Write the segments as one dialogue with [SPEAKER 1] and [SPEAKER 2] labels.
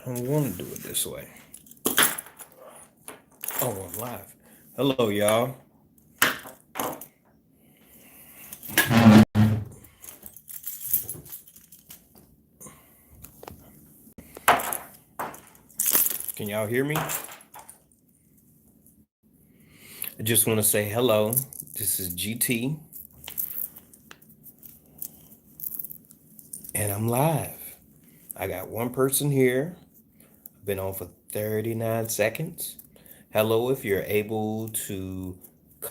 [SPEAKER 1] don't want to do it this way. Oh, I'm live. Hello, y'all. Can y'all hear me? I just want to say hello. This is GT, and I'm live. I got one person here. I've been on for 39 seconds. Hello, if you're able to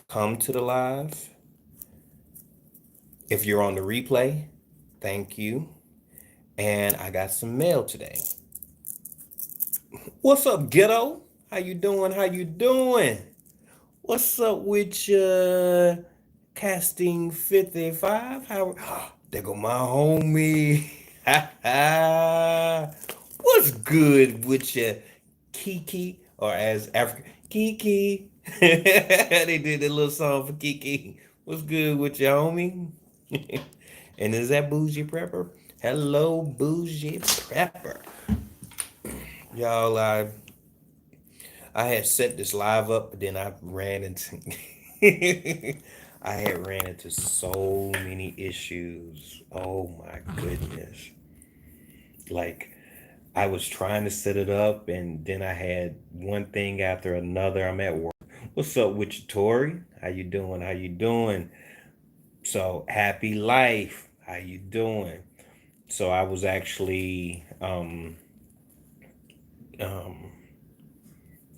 [SPEAKER 1] come to the live. If you're on the replay, thank you. And I got some mail today. What's up, ghetto? How you doing? How you doing? What's up with your casting 55? How there go my homie. What's good with your Kiki? Or as African Kiki. They did a little song for Kiki. What's good with your homie? And is that Bougie Prepper? Hello, Bougie Prepper. Y'all, I had set this live up, but then I ran into I had ran into so many issues. Oh my goodness. Like I was trying to set it up and then I had one thing after another. I'm at work. What's up with you, Tori? How you doing? How you doing? So happy life. How you doing? So I was actually um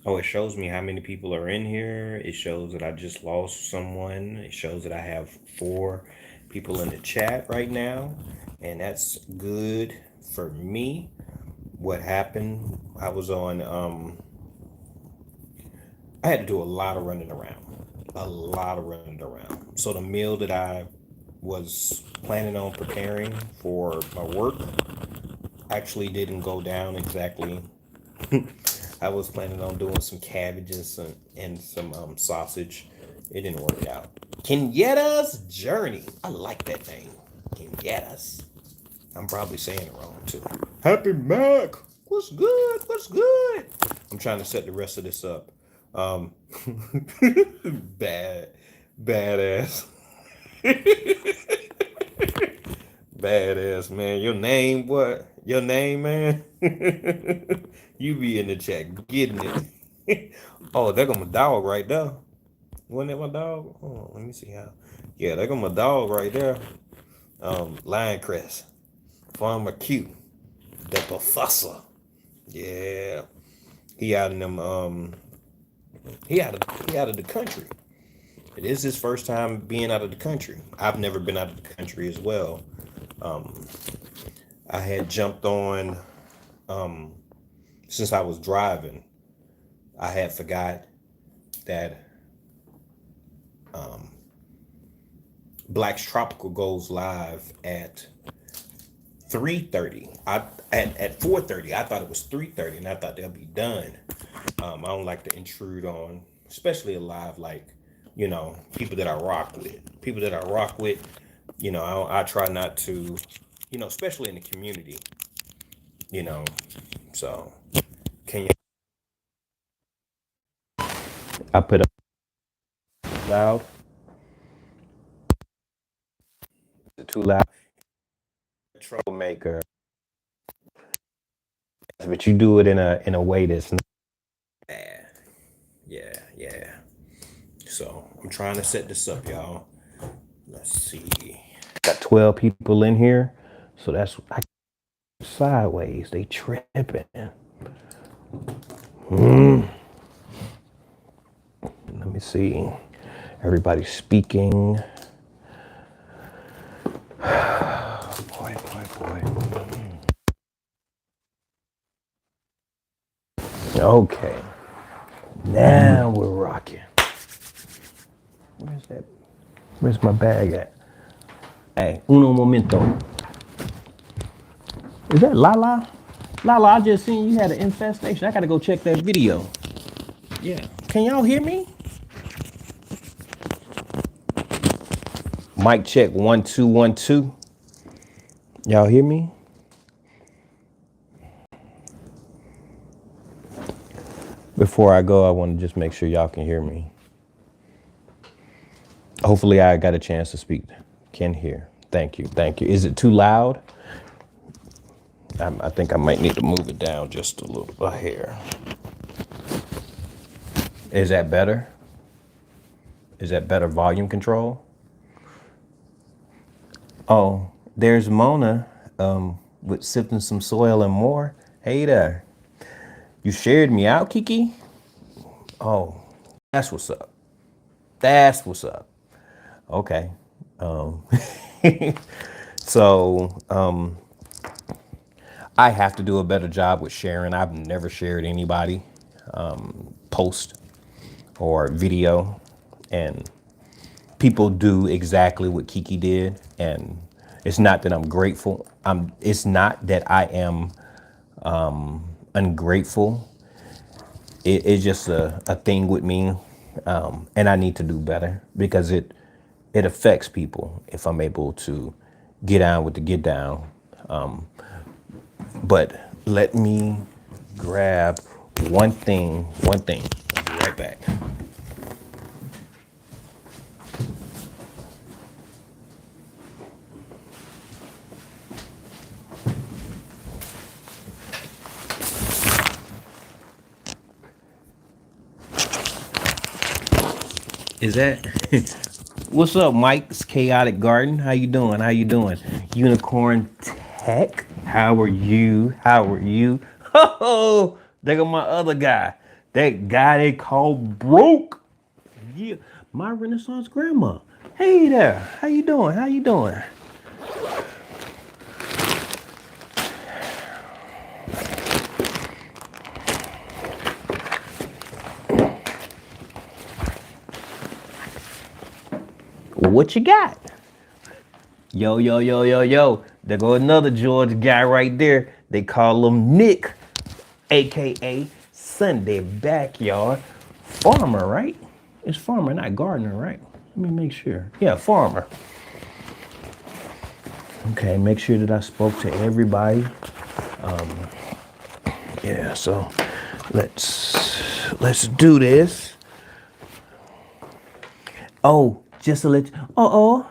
[SPEAKER 1] oh, it shows me how many people are in here. It shows that I just lost someone. It shows that I have 4 people in the chat right now. And that's good for me. What happened? I had to do a lot of running around. A lot of running around. So the meal that I was planning on preparing for my work actually didn't go down exactly. I was planning on doing some cabbage and some sausage. It didn't work out. Kenyetta's Journey. I like that name. Kenyetta's. I'm probably saying it wrong too. Happy Mac. What's good? What's good? I'm trying to set the rest of this up. Um, bad, badass, badass man. Your name what? Your name, man. You be in the chat getting it. Oh, there go my dog right there. Wasn't that my dog? Oh, let me see how. Yeah, there go my dog right there. Lion Crest, Farmer Q, the professor. Yeah, he out in them. He out of the country. It is his first time being out of the country. I've never been out of the country as well. Um, I had jumped on um, since I was driving. I had forgot that um, Black's Tropical goes live at 3:30. At 4:30. I thought it was 3:30, and I thought they'll be done. I don't like to intrude on, especially a live like people that I rock with. People that I rock with. I try not to, especially in the community. You know, so can you? I put up loud. Too loud. Troublemaker, but you do it in a way that's not bad. Yeah, yeah. So I'm trying to set this up, y'all. Let's see. Got 12 people in here, so that's sideways. They tripping. Let me see. Everybody's speaking. Boy, boy, boy. Okay. Now we're rocking. Where's that? Where's my bag at? Hey, uno momento. Is that Lala? Lala, I just seen you had an infestation. I gotta go check that video. Yeah. Can y'all hear me? Mic check 1 2 1 2. Y'all hear me? Before I go, I want to just make sure y'all can hear me. Hopefully I got a chance to speak. Can hear. Thank you. Thank you. Is it too loud? I think I might need to move it down just a little bit here. Is that better? Is that better volume control? Oh, there's Mona with Sifting Some Soil and More. Hey there. You shared me out, Kiki? Oh, that's what's up. That's what's up. Okay. Um, so I have to do a better job with sharing. I've never shared anybody post or video, and people do exactly what Kiki did. And it's not that I'm grateful. It's not that I am ungrateful. It's just a thing with me, and I need to do better because it affects people if I'm able to get down with the get down. But let me grab one thing. One thing. I'll be right back. Is that what's up, Mike's Chaotic Garden? How you doing? How you doing? Unicorn Tech. How are you? How are you? Oh, there go my other guy. That guy they call broke. Yeah, my Renaissance grandma. Hey there. How you doing? How you doing? What you got? Yo, yo, yo, yo, yo. There go another George guy right there. They call him Nick, aka Sunday Backyard Farmer, right? It's farmer, not gardener, right? Let me make sure. Yeah, farmer. Okay, make sure that I spoke to everybody. Yeah, so let's do this. Oh, just to let you,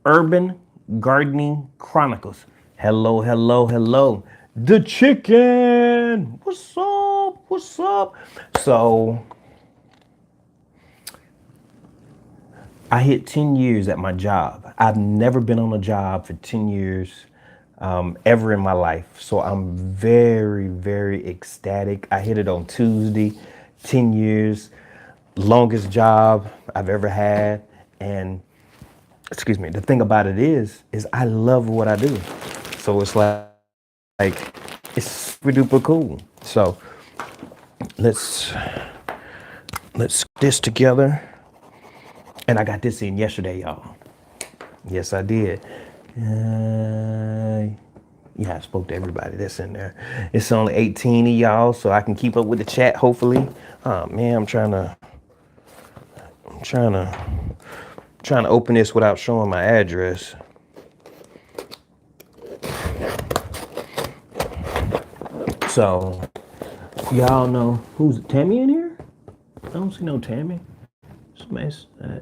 [SPEAKER 1] Urban Gardening Chronicles. Hello, hello, hello. The chicken. What's up? What's up? So I hit 10 years at my job. I've never been on a job for 10 years ever in my life. So I'm very, very ecstatic. I hit it on Tuesday, 10 years, longest job I've ever had. And excuse me, the thing about it is I love what I do. So it's like it's super duper cool. So let's get this together. And I got this in yesterday, y'all. Yes, I did. Yeah, I spoke to everybody that's in there. It's only 18 of y'all, so I can keep up with the chat, hopefully. Oh man, I'm trying to open this without showing my address. So, y'all know who's Tammy in here? I don't see no Tammy.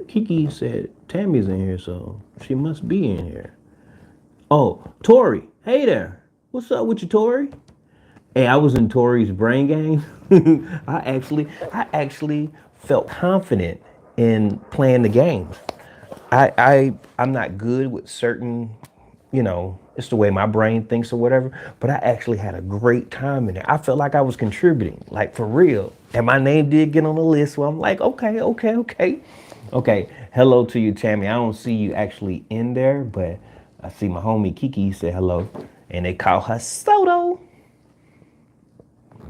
[SPEAKER 1] Kiki said Tammy's in here, so she must be in here. Oh, Tori. Hey there. What's up with you, Tori? Hey, I was in Tori's brain game. I actually felt confident in playing the games. I'm not good with certain, it's the way my brain thinks or whatever, but I actually had a great time in it. I felt like I was contributing, like for real. And my name did get on the list, so I'm like, okay, okay, okay. Okay, hello to you, Tammy. I don't see you actually in there, but I see my homie Kiki said hello, and they call her Soto.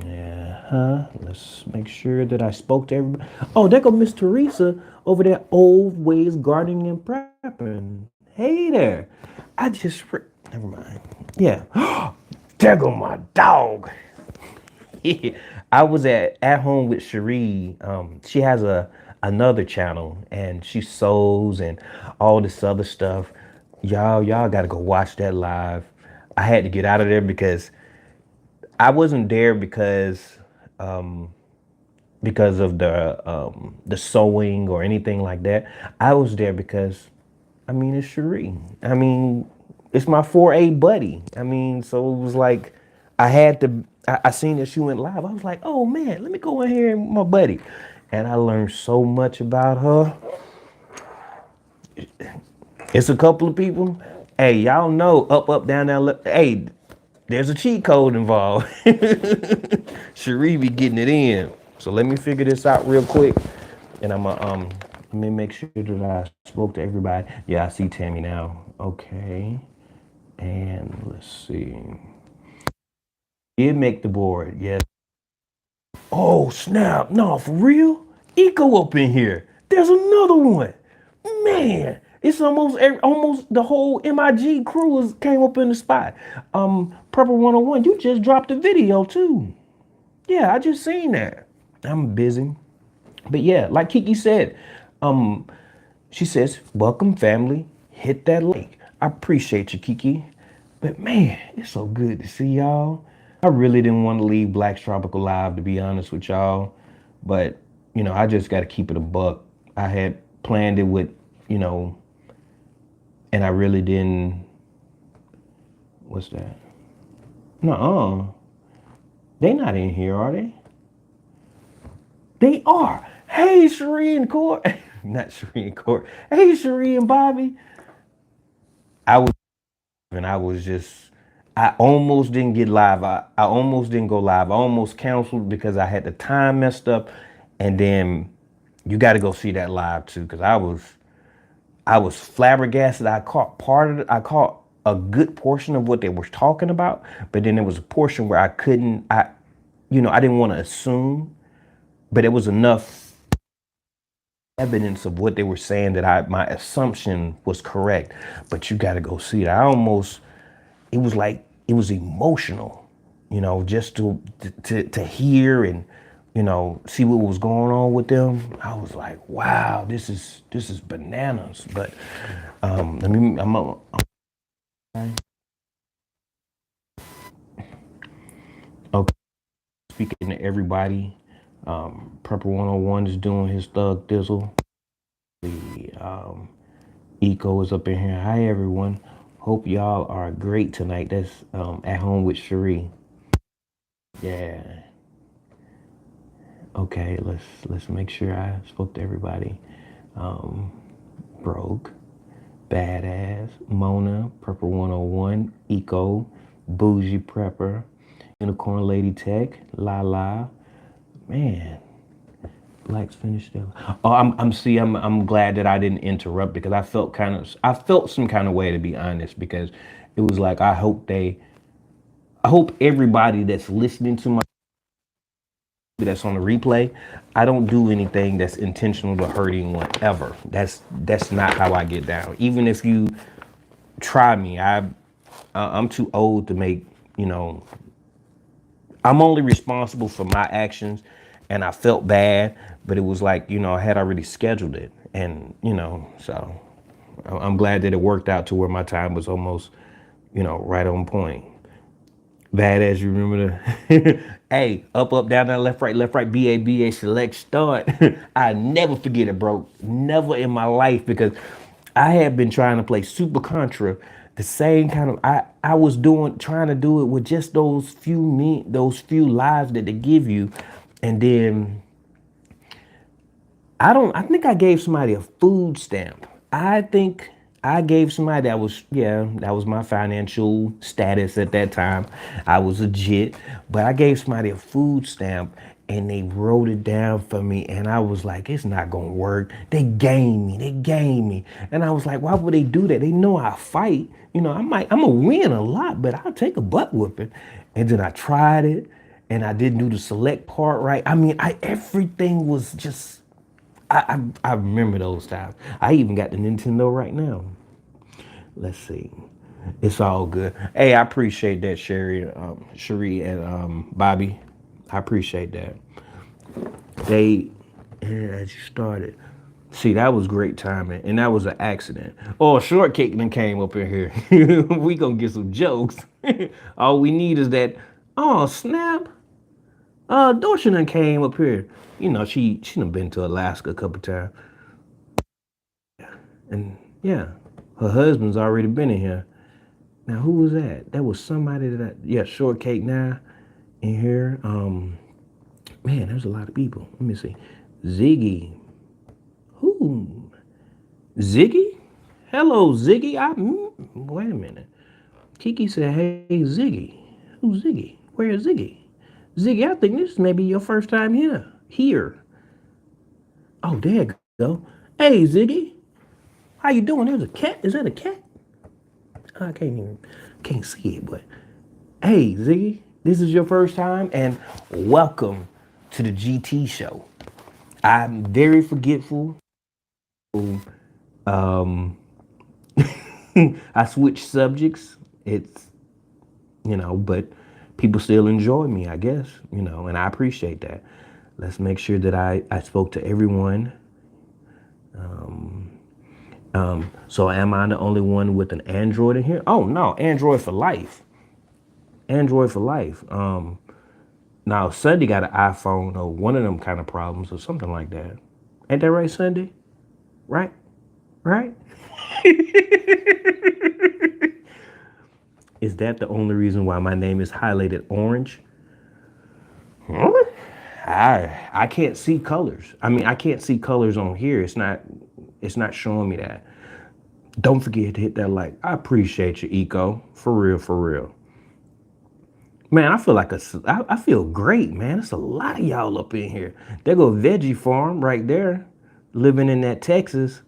[SPEAKER 1] Yeah, let's make sure that I spoke to everybody. Oh, there go Miss Teresa over there, old ways gardening and prepping. Hey there. Never mind. Yeah. There go my dog. I was at home with Cherie. She has another channel and she sews and all this other stuff. Y'all gotta go watch that live. I had to get out of there because I wasn't there because because of the sewing or anything like that. I was there because, I mean, it's Cherie. I mean, it's my 4A buddy. I mean, so it was like I had to. I seen that she went live. I was like, oh man, let me go in here and my buddy, and I learned so much about her. It's a couple of people. Hey, y'all know up, up, down, down. Hey, there's a cheat code involved. Cherie be getting it in. So let me figure this out real quick, and I'm gonna let me make sure that I spoke to everybody. Yeah, I see Tammy now. Okay, and let's see. Did make the board? Yes. Oh snap! No, for real? Eco up in here. There's another one. Man, it's almost the whole MIG crew came up in the spot. Prepper 101, you just dropped a video too. Yeah, I just seen that. I'm busy. But yeah, like Kiki said, um, she says, welcome family, hit that like. I appreciate you, Kiki. But man, it's so good to see y'all. I really didn't want to leave Black's Tropical Live, to be honest with y'all. But, I just got to keep it a buck. I had planned it with, you know, and I really didn't. What's that? Nuh-uh. They not in here, are they? They are. Hey, Cherie and Court. Not Cherie and Court. Hey, Cherie and Bobby. I was and I was just I almost didn't get live. I almost didn't go live. I almost canceled because I had the time messed up. And then you got to go see that live too, because I was flabbergasted. I caught part of it. I caught a good portion of what they were talking about, but then there was a portion where I couldn't. I didn't want to assume, but it was enough evidence of what they were saying that my assumption was correct. But you got to go see it. It was like it was emotional, just to hear and see what was going on with them. I was like, wow, this is bananas. But let me okay, speaking to everybody. Prepper 101 is doing his thug thizzle. The Eco is up in here. Hi everyone. Hope y'all are great tonight. That's at home with Cherie. Yeah. Okay, let's make sure I spoke to everybody. Um, Broke, Badass, Mona, Prepper 101, Eco, Bougie Prepper, Unicorn Lady Tech, La La. Man, Black's finished there. Oh, I'm glad that I didn't interrupt because I felt some kind of way, to be honest, because it was like I hope everybody that's listening to my that's on the replay, I don't do anything that's intentional to hurt anyone ever. That's not how I get down. Even if you try me, I'm too old to make, I'm only responsible for my actions, and I felt bad, but it was like, I had already scheduled it, and so I'm glad that it worked out to where my time was almost, right on point. Bad as you remember the hey, up, up, down, down, left, right, BA, select, start. I never forget it, bro. Never in my life, because I had been trying to play Super Contra, the same kind of I was trying to do it with just those few lives that they give you. And then I think I gave somebody a food stamp. I think I gave somebody that was my financial status at that time. I was legit, but I gave somebody a food stamp and they wrote it down for me, and I was like, it's not gonna work. They gamed me. And I was like, why would they do that? They know I fight. I'm gonna win a lot, but I'll take a butt whooping. And then I tried it and I didn't do the select part right. I mean, everything was just I remember those times. I even got the Nintendo right now. Let's see. It's all good. Hey, I appreciate that, Cherie and Bobby. I appreciate that. They, as you started. See, that was great timing, and that was an accident. Oh, Shortcake then came up in here. We gonna get some jokes. All we need is that. Oh snap!
[SPEAKER 2] Dorsha done came up here. You know, she done been to Alaska a couple times. And yeah, her husband's already been in here. Now who was that? That was somebody yeah, Shortcake now in here. Man, there's a lot of people. Let me see. Ziggy. Who? Ziggy? Hello, Ziggy. Wait a minute. Kiki said, "Hey, Ziggy." Who's Ziggy? Where is Ziggy? Ziggy, I think this may be your first time here. Here. Oh, there you go. Hey, Ziggy. How you doing? There's a cat. Is that a cat? Can't see it, but hey, Ziggy, this is your first time, and welcome to the GT show. I'm very forgetful. Um, I switch subjects. It's but people still enjoy me, I guess, and I appreciate that. Let's make sure that I spoke to everyone. So am I the only one with an Android in here? Oh no, Android for life. Android for life. Now Sunday got an iPhone or one of them kind of problems or something like that. Ain't that right, Sunday? Right? Right? Is that the only reason why my name is highlighted orange? Huh? I can't see colors. I mean, I can't see colors on here. It's not showing me that. Don't forget to hit that like. I appreciate you, Eco. For real, for real. Man, I feel great, man. There's a lot of y'all up in here. There go Veggie Farm right there, living in that Texas.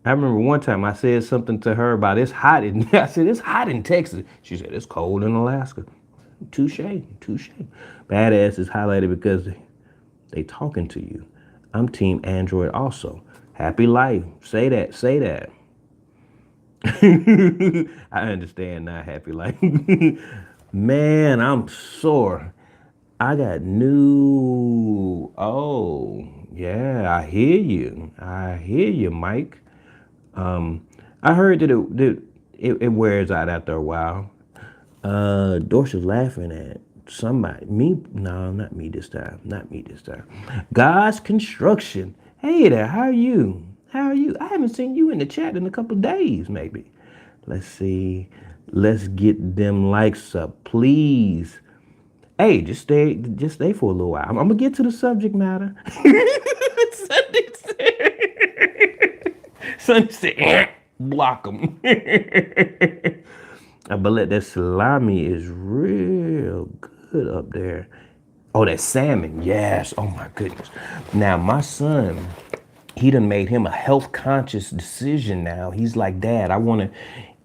[SPEAKER 2] I remember one time I said something to her about it's hot in. I said it's hot in Texas. She said it's cold in Alaska. Touche, touche. Badass is highlighted because they talking to you. I'm Team Android also. Happy life. Say that. Say that. I understand now. Happy life. Man, I'm sore. I got new. Oh, yeah, I hear you. I hear you, Mike. I heard that it wears out after a while. Dorsha's laughing at somebody. Me? No, not me this time. Not me this time. God's construction. Hey there, how are you? How are you? I haven't seen you in the chat in a couple of days, maybe. Let's see. Let's get them likes up, please. Hey, just stay for a little while. I'm gonna get to the subject matter. Sunday said, Sunday said, block them. But let that salami is real good up there. Oh, that salmon, yes. Oh my goodness. Now my son, he done made him a health conscious decision now. He's like, Dad, I want to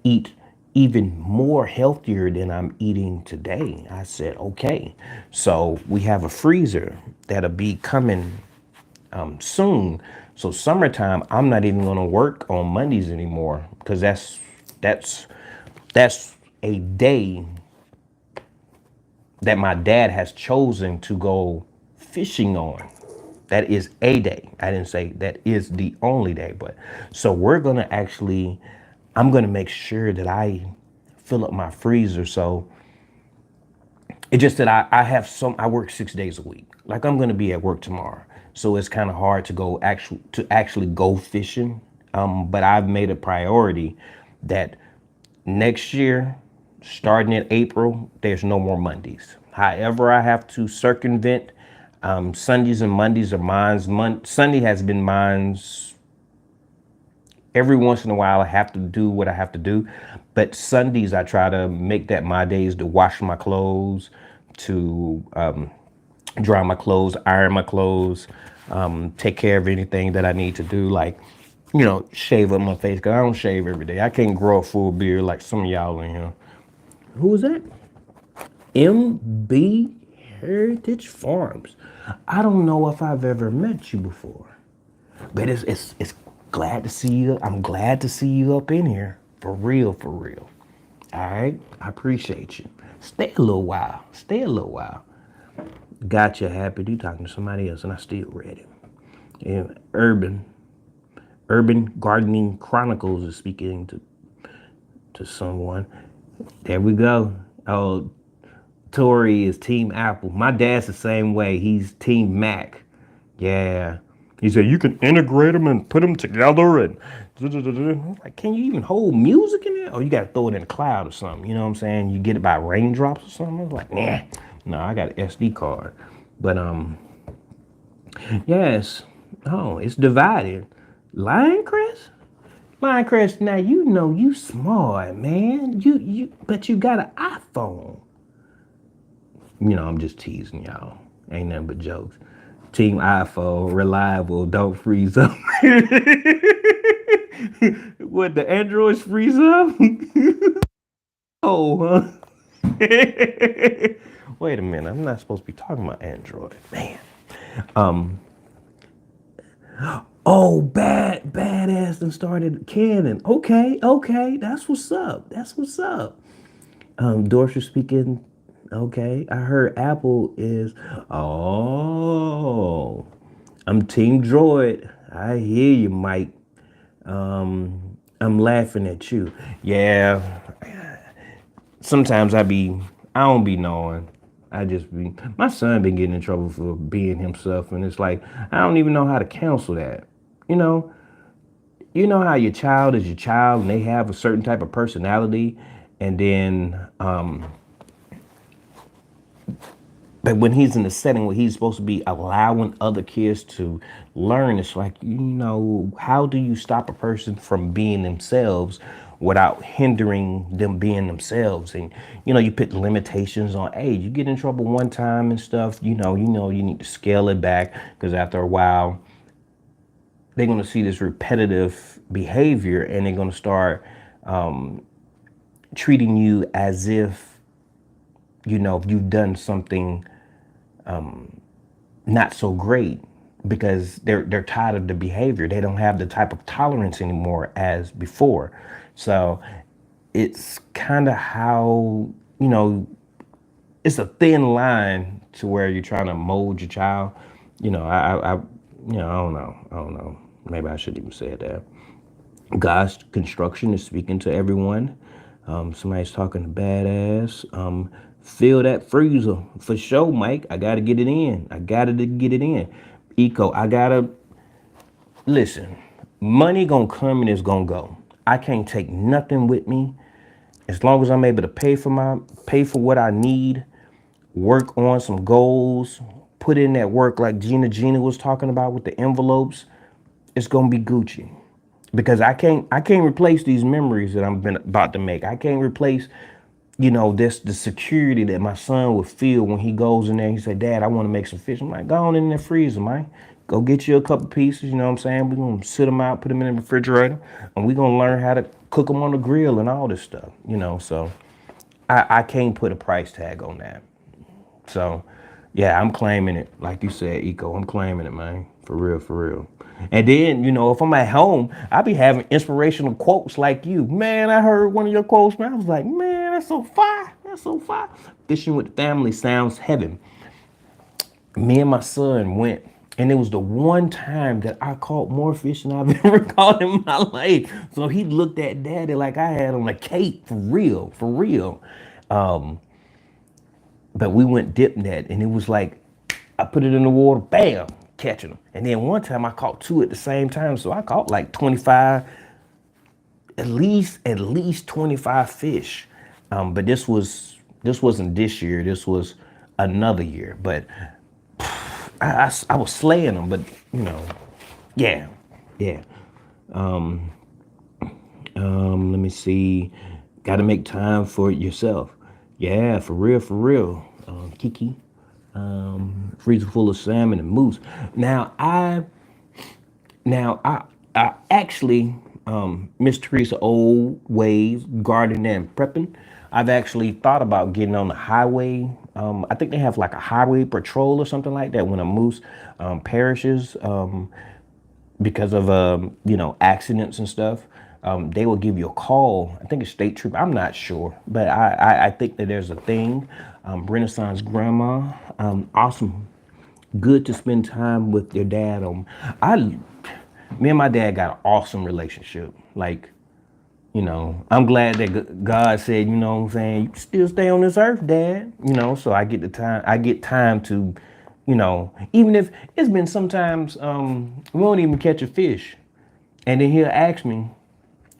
[SPEAKER 2] eat even more healthier than I'm eating today. I said, okay. So we have a freezer that'll be coming soon. So summertime, I'm not even gonna work on Mondays anymore because that's that's a day that my dad has chosen to go fishing on. That is a day. I didn't say that is the only day, but so I'm gonna make sure that I fill up my freezer. So it's just that I work 6 days a week. Like I'm gonna be at work tomorrow. So it's kind of hard to actually go fishing. But I've made a priority that next year, starting in April, there's no more Mondays. However, I have to circumvent Sundays and Mondays are mine's. Sunday has been mine's. Every once in a while, I have to do what I have to do. But Sundays, I try to make that my days to wash my clothes, to dry my clothes, iron my clothes, take care of anything that I need to do, like, shave up my face, because I don't shave every day. I can't grow a full beard like some of y'all in here. Who was that? MB Heritage Farms. I don't know if I've ever met you before, but it's glad to see you. I'm glad to see you up in here. For real, for real. All right, I appreciate you. Stay a little while. Stay a little while. Gotcha, happy to talking to somebody else, and I still read it. And Urban Gardening Chronicles is speaking to someone. There we go. Oh, Tori is Team Apple. My dad's the same way. He's Team Mac. Yeah. He said you can integrate them and put them together and like, can you even hold music in there? Or you got to throw it in the cloud or something. You know what I'm saying? You get it by raindrops or something. I was like, nah. No, I got an SD card. But yes. Oh, it's divided. Lionecrest? Lionecrest, now you know you smart, man. But you got an iPhone. I'm just teasing y'all. Ain't nothing but jokes. Team iPhone, reliable, don't freeze up. What, the Androids freeze up? Oh, huh? Wait a minute, I'm not supposed to be talking about Android. Man. Um, oh, badass and started Canon. Okay, that's what's up. That's what's up. Dorsey speaking. Okay, I heard Apple is. Oh, I'm Team Droid. I hear you, Mike. I'm laughing at you. Yeah, sometimes I don't be knowing. I just be, my son been getting in trouble for being himself, and it's like, I don't even know how to counsel that. You know, you know how your child is your child, and they have a certain type of personality, and then, but when he's in a setting where he's supposed to be allowing other kids to learn, it's like, how do you stop a person from being themselves without hindering them being themselves? And you put limitations on age. You get in trouble one time and stuff, you need to scale it back, because after a while they're going to see this repetitive behavior, and they're going to start treating you as if you've done something not so great, because they're tired of the behavior. They don't have the type of tolerance anymore as before. So it's kind of how, it's a thin line to where you're trying to mold your child. I don't know. Maybe I shouldn't even say that. God's construction is speaking to everyone. Somebody's talking to badass. Fill that freezer for sure, Mike. I gotta get it in. I gotta get it in. Eco, I gotta listen. Money gonna come and it's gonna go. I can't take nothing with me. As long as I'm able to pay for what I need, work on some goals, put in that work like Gina was talking about with the envelopes, it's gonna be Gucci. Because I can't replace these memories that I'm about to make. I can't replace, this the security that my son would feel when he goes in there and he said, Dad, I want to make some fish. I'm like, go on in the freezer, man. Go get you a couple pieces, you know what I'm saying? We're gonna sit them out, put them in the refrigerator, and we're gonna learn how to cook them on the grill and all this stuff. So I can't put a price tag on that. So, yeah, I'm claiming it. Like you said, Eco, I'm claiming it, man. For real, for real. And then, if I'm at home, I be having inspirational quotes like you. Man, I heard one of your quotes, man. I was like, man, that's so fire. That's so fire. Fishing with the family sounds heaven. Me and my son went, and it was the one time that I caught more fish than I've ever caught in my life. So he looked at daddy like I had on a cape, for real, for real. But we went dip net, and it was like I put it in the water, bam, catching them. And then one time I caught two at the same time, so I caught like 25, at least 25 fish. But this wasn't this year. This was another year. But I was slaying them. But yeah, yeah. Let me see. Got to make time for it yourself. Yeah, for real, for real. Kiki, freezer full of salmon and moose. Now I actually, Miss Teresa, old ways, gardening and prepping. I've actually thought about getting on the highway. I think they have like a highway patrol or something like that when a moose perishes. Because of accidents and stuff. They will give you a call. I think it's state troop. I'm not sure, but I think that there's a thing. Renaissance grandma, awesome, good to spend time with your dad. Me and my dad got an awesome relationship. Like, I'm glad that God said, what I'm saying, you can still stay on this earth, Dad. So I get time to, even if it's been sometimes we won't even catch a fish. And then he'll ask me,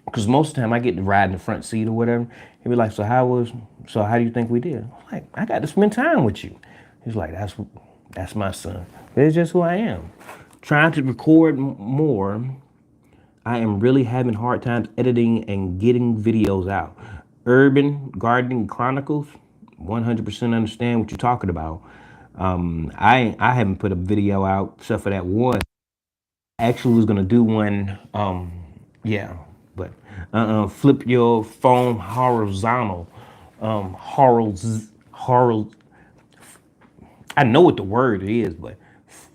[SPEAKER 2] because most of the time I get to ride in the front seat or whatever. He'll be like, so how do you think we did? I'm like, I got to spend time with you. He's like, that's my son. It's just who I am. Trying to record more. I am really having hard times editing and getting videos out. Urban Gardening Chronicles, 100% understand what you're talking about. I haven't put a video out except for that one. Actually was gonna do one. Yeah, but flip your phone horizontal. Horizontal. I know what the word is, but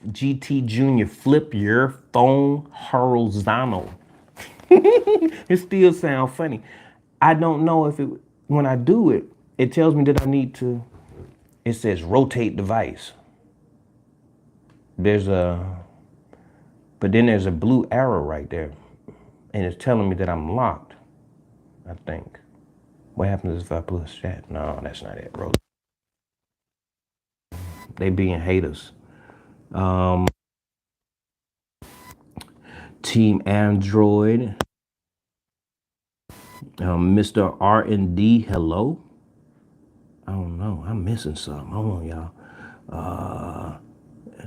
[SPEAKER 2] GT Junior, flip your phone horizontal. It still sounds funny. I don't know if it when I do it, it tells me that I need to. It says rotate device. There's a, but then there's a blue arrow right there, and it's telling me that I'm locked. I think. What happens if I push that? No, that's not it. Rotate. They being haters. Team Android. Mr. R&D. Hello. I don't know. I'm missing something. Hold on, y'all.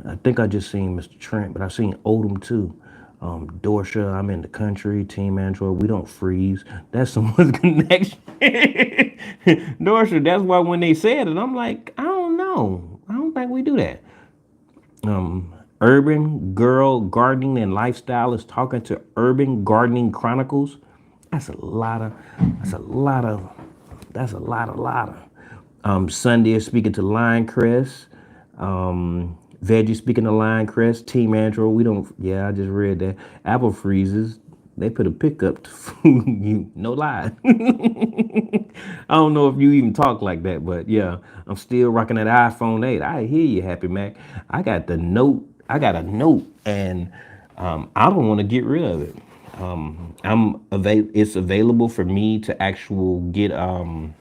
[SPEAKER 2] I think I just seen Mr. Trent, but I seen Odom too. Dorsha, I'm in the country. Team Android, we don't freeze. That's someone's connection. Dorsha, that's why when they said it, I'm like, I don't know. I don't think we do that. Urban Girl Gardening and Lifestyle is talking to Urban Gardening Chronicles. That's a lot of, that's a lot of, that's a lot of. Sunday is speaking to Linecrest. Veggie speaking to Linecrest. Team Android, we don't, yeah, I just read that. Apple freezes. They put a pickup to you. No lie. I don't know if you even talk like that, but yeah, I'm still rocking that iPhone 8. I hear you, Happy Mac. I got the note. I got a note, and I don't want to get rid of it. It's available for me to actual get a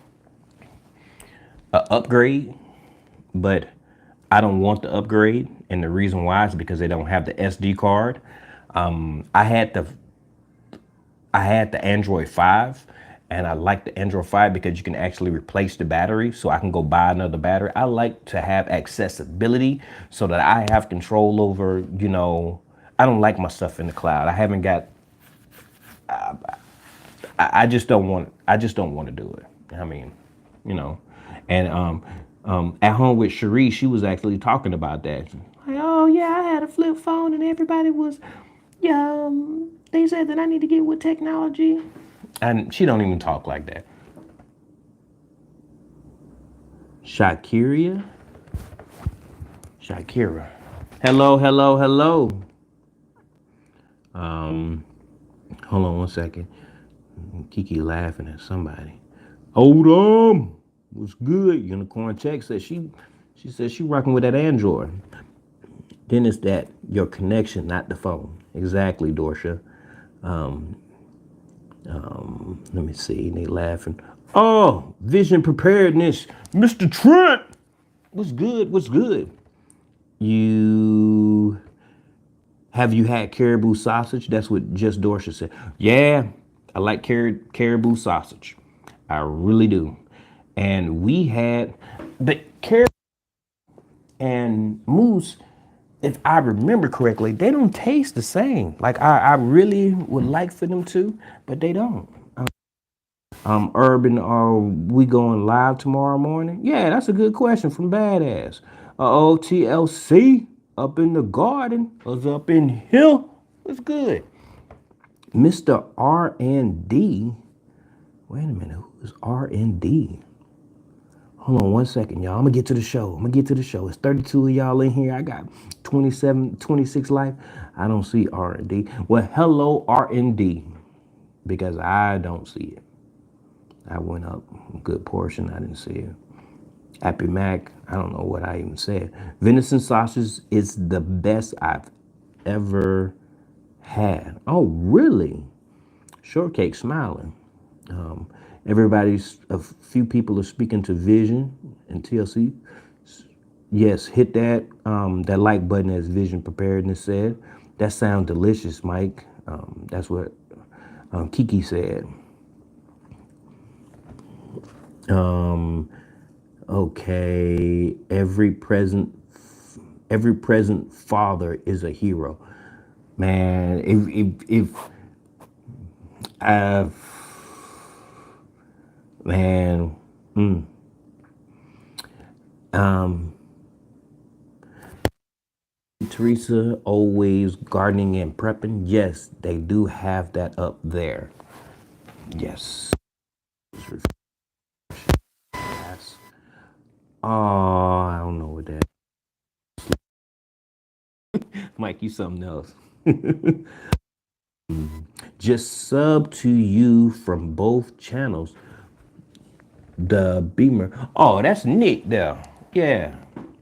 [SPEAKER 2] upgrade, but I don't want the upgrade, and the reason why is because they don't have the SD card. I had the Android 5, and I like the Android 5 because you can actually replace the battery, so I can go buy another battery. I like to have accessibility so that I have control over, I don't like my stuff in the cloud. I haven't got, I just don't want, to do it. I mean, you know, and at home with Cherie, she was actually talking about that. Like, oh yeah, I had a flip phone, and everybody was, yeah, they said that I need to get with technology. And she don't even talk like that. Shakira. Shakira. Hello, hello, hello. Hold on one second. Kiki laughing at somebody. Hold on. What's good? Unicorn Check says she says she rocking with that Android. Then it's that your connection, not the phone. Exactly, Dorsha. Let me see. They laughing. Oh, vision preparedness. Mr. Trent. What's good? What's good? You have you had caribou sausage? That's what just Dorsha said. Yeah, I like caribou sausage. I really do. And we had the caribou and moose, if I remember correctly, they don't taste the same. Like I really would like for them to, but they don't. Urban, are we going live tomorrow morning? Yeah, that's a good question from Badass. Oh, TLC up in the garden, was up in here. What's good? Mr. R&D. Wait a minute, who is R&D? Hold on one second, y'all. I'm gonna get to the show. It's 32 of y'all in here. I got 27, 26 life. I don't see R&D. Well, hello, R&D, because I don't see it. I went up a good portion. I didn't see it. Happy Mac, I don't know what I even said. Venison sausage is the best I've ever had. Oh, really? Shortcake smiling. Um, everybody's a few people are speaking to Vision and TLC. Yes, hit that like button as Vision Preparedness said. That sounds delicious, Mike. That's what Kiki said. Um, okay, every present father is a hero. Man, if I man, um, Teresa always gardening and prepping. Yes, they do have that up there. Yes. Yes. Oh, I don't know what that. Mike, you something else. Just sub to you from both channels. The Beamer. Oh, that's Nick there. Yeah.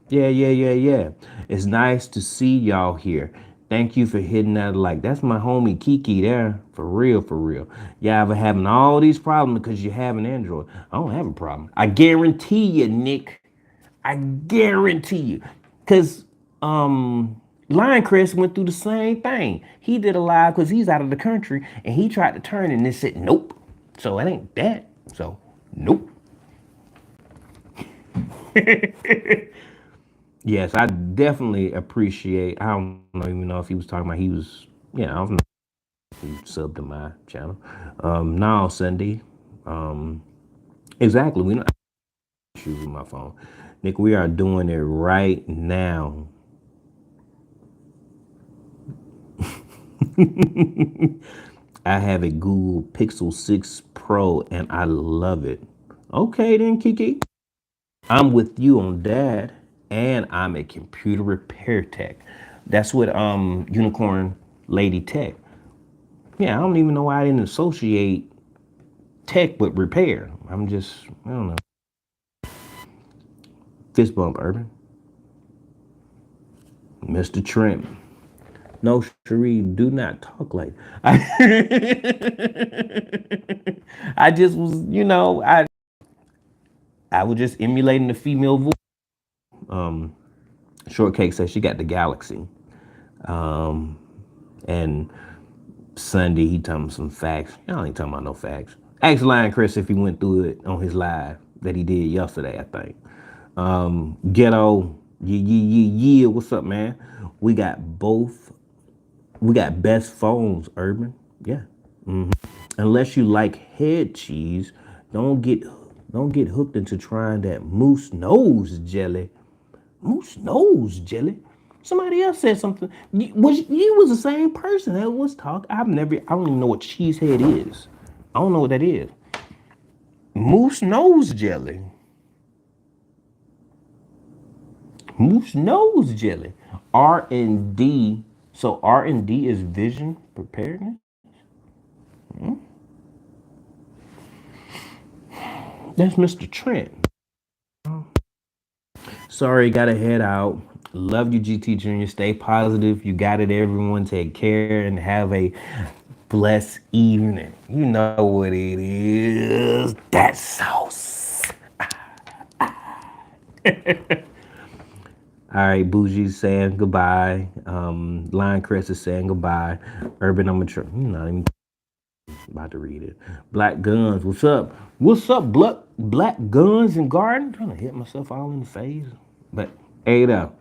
[SPEAKER 2] Yeah. It's nice to see y'all here. Thank you for hitting that like. That's my homie Kiki there. For real, for real. Y'all ever having all these problems because you have an Android? I don't have a problem. I guarantee you, Nick. I guarantee you. Cause Lion Chris went through the same thing. He did a live because he's out of the country and he tried to turn and it said nope. So it ain't that. So nope. Yes, I definitely appreciate. I don't even know if he was talking about he was. Yeah, I don't know if he subbed to my channel. Now Sunday. Um, exactly. We don't have issues with my phone. Nick, we are doing it right now. I have a Google Pixel 6 Pro and I love it. Okay then, Kiki. I'm with you on that, and I'm a computer repair tech. That's what Unicorn Lady Tech. Yeah, I don't even know why I didn't associate tech with repair. I'm just I don't know. Fist bump, Urban. Mr. Trent. No, Cherie, do not talk like I, I just was, I was just emulating the female voice. Um, Shortcake says she got the Galaxy. Um, and Sunday, he telling me some facts. Y'all ain't talking about no facts. Ask Lion Chris if he went through it on his live that he did yesterday, I think. Ghetto, yeah. What's up, man? We got both. We got best phones, Urban. Yeah. Unless you like head cheese, don't get don't get hooked into trying that moose nose jelly. Moose nose jelly. Somebody else said something. You was the same person that was talking. I don't even know what cheesehead is. I don't know what that is. Moose nose jelly. Moose nose jelly. R&D. So R&D is vision preparedness. That's Mr. Trent. Sorry, gotta head out. Love you, GT Junior. Stay positive. You got it, everyone. Take care and have a blessed evening. You know what it is. That sauce. All right, Bougie's saying goodbye. Lion Crest is saying goodbye. Urban Amateur. You're not even about to read it. Black Guns. What's up? What's up, Black Guns and Garden? Trying to hit myself all in the face. But hey, though.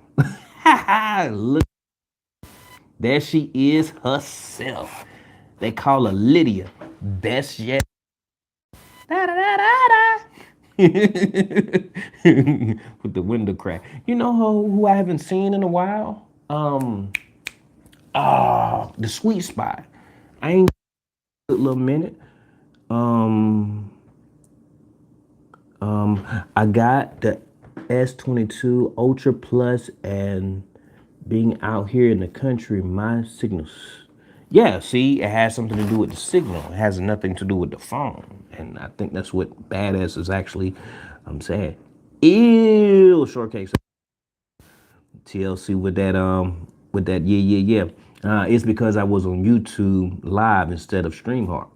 [SPEAKER 2] Look, there she is herself. They call her Lydia. Best yet. Da, da, da, da, da. With the window crack. You know who I haven't seen in a while? The Sweet Spot. I ain't a little minute. Um, I got the S22 Ultra Plus, and being out here in the country, my signals. Yeah, see, it has something to do with the signal. It has nothing to do with the phone, and I think that's what badass is actually. I'm saying, ew, shortcake. TLC with that yeah. It's because I was on YouTube live instead of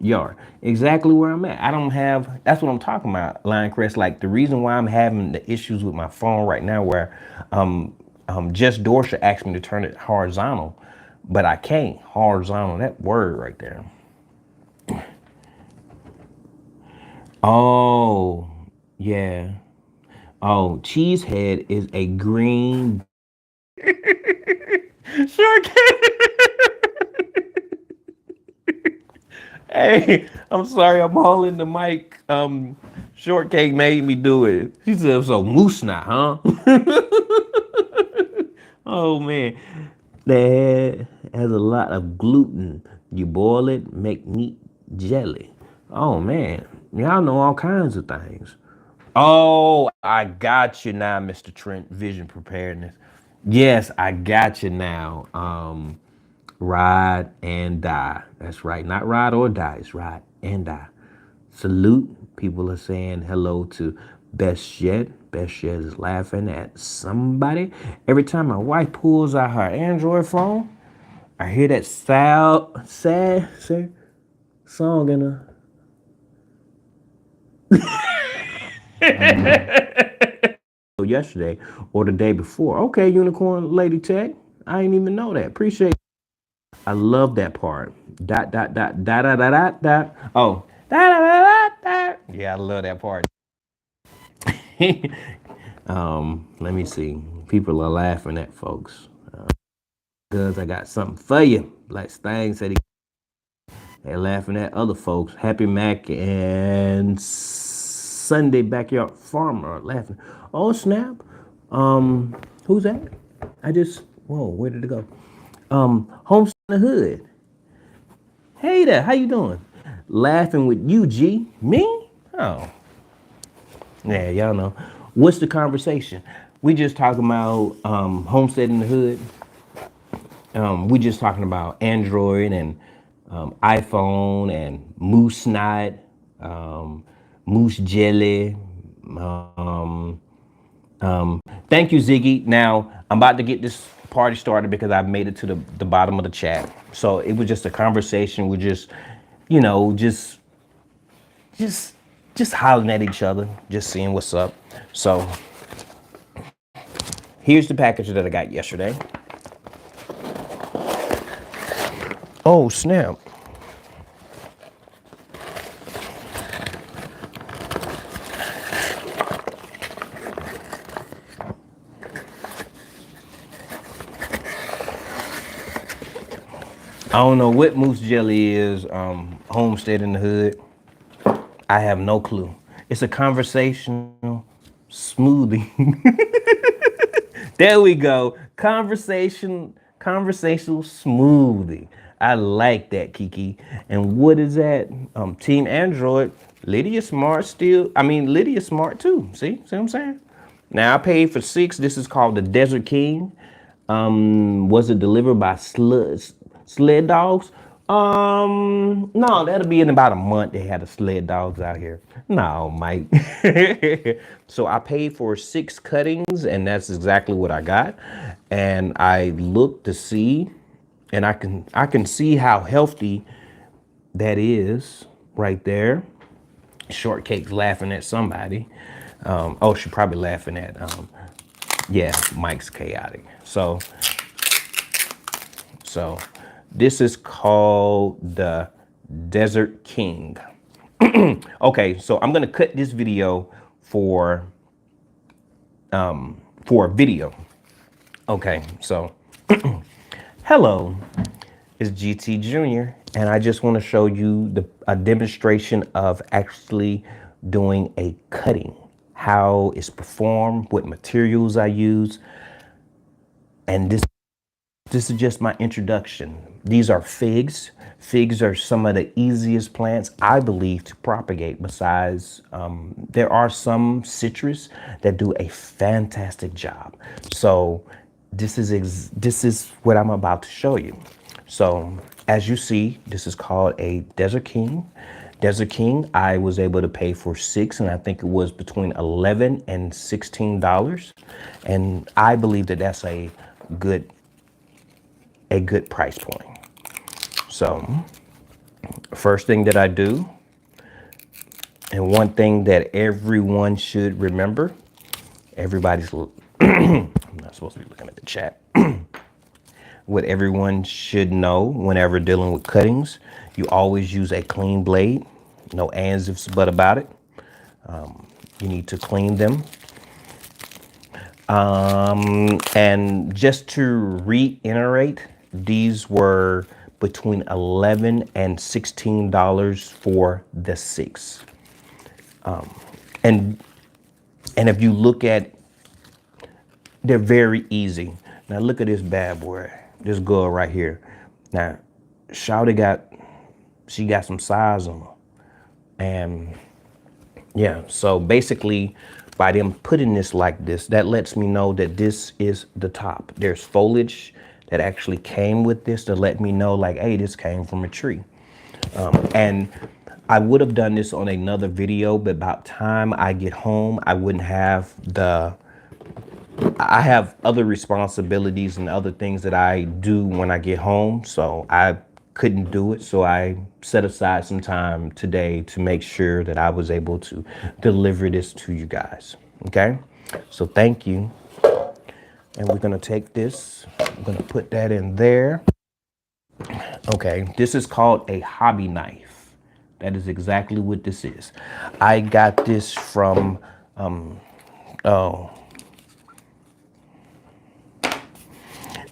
[SPEAKER 2] Yard. Exactly where I'm at. I don't have. That's what I'm talking about, Lion Crest. Like the reason why I'm having the issues with my phone right now, where Just Dorsha asked me to turn it horizontal, but I can't horizontal. That word right there. Oh, yeah. Oh, Cheesehead is a green. Sure can. Hey, I'm sorry, I'm holding the mic. Shortcake made me do it. She said, "So moose knot, huh?" Oh man, that has a lot of gluten. You boil it, make meat jelly. Oh man, y'all know all kinds of things. Oh, I got you now, Mr. Trent. Vision preparedness. Yes, I got you now. Ride and die. That's right. Not ride or die. It's ride and die. Salute. People are saying hello to Best Yet. Best Yet is laughing at somebody. Every time my wife pulls out her Android phone, I hear that sad song in her. Yesterday or the day before. Okay, Unicorn Lady Tech. I didn't even know that. Appreciate it. I love that part. Dot dot dot dot dot dot dot dot. Oh. Dot, dot, dot, dot. Yeah, I love that part. Let me see. People are laughing at folks. Cause I got something for you. Like Stang said, they're laughing at other folks. Happy Mac and Sunday Backyard Farmer are laughing. Oh snap! Who's that? I just whoa. Where did it go? Homestead in the Hood. Hey there, how you doing? Laughing with you, G. Me? Oh, yeah, y'all know. What's the conversation? We just talking about Homestead in the Hood. We just talking about Android and iPhone and moose snot, moose jelly. Um, Thank you, Ziggy. Now I'm about to get this party started because I've made it to the bottom of the chat. So it was just a conversation. We're just, you know, just just hollering at each other, just seeing what's up. So here's the package that I got yesterday. Oh snap! I don't know what moose jelly is. Homestead in the Hood. I have no clue. It's a conversational smoothie. There we go. Conversational smoothie. I like that, Kiki. And what is that? Team Android. Lydia Smart still. I mean, Lydia Smart too. See what I'm saying? Now I paid for 6. This is called the Desert King. Was it delivered by sled dogs? No, that'll be in about a month. They had the sled dogs out here. No, Mike. So I paid for 6 cuttings, and that's exactly what I got. And I looked to see, and I can see how healthy that is right there. Shortcake's laughing at somebody. Oh, she's probably laughing at yeah, Mike's chaotic. So this is called the Desert King. Okay, so I'm gonna cut this video for a video. Okay, so hello, it's GT Junior, and I just want to show you a demonstration of actually doing a cutting, how it's performed, what materials I use, and this is just my introduction. These are figs. Figs are some of the easiest plants, I believe, to propagate. Besides, there are some citrus that do a fantastic job. So this is what I'm about to show you. So as you see, this is called a Desert King. Desert King, I was able to pay for 6, and I think it was between $11 and $16. And I believe that that's a good a good price point. So first thing that I do, and one thing that everyone should remember, everybody's, I'm not supposed to be looking at the chat. What everyone should know whenever dealing with cuttings, you always use a clean blade. No ands, ifs, but about it. You need to clean them. And just to reiterate, these were between $11 and $16 for the six. And and if you look at, they're very easy. Now look at this bad boy, this girl right here. Now, Shawty she got some size on her, and yeah. So basically, by them putting this like this, that lets me know that this is the top. There's foliage that actually came with this to let me know, like, hey, this came from a tree. And I would have done this on another video, but about time I get home, I wouldn't have I have other responsibilities and other things that I do when I get home, so I couldn't do it. So I set aside some time today to make sure that I was able to deliver this to you guys. Okay, so thank you. And we're gonna take this, I'm gonna put that in there. Okay, this is called a hobby knife. That is exactly what this is. I got this from, oh,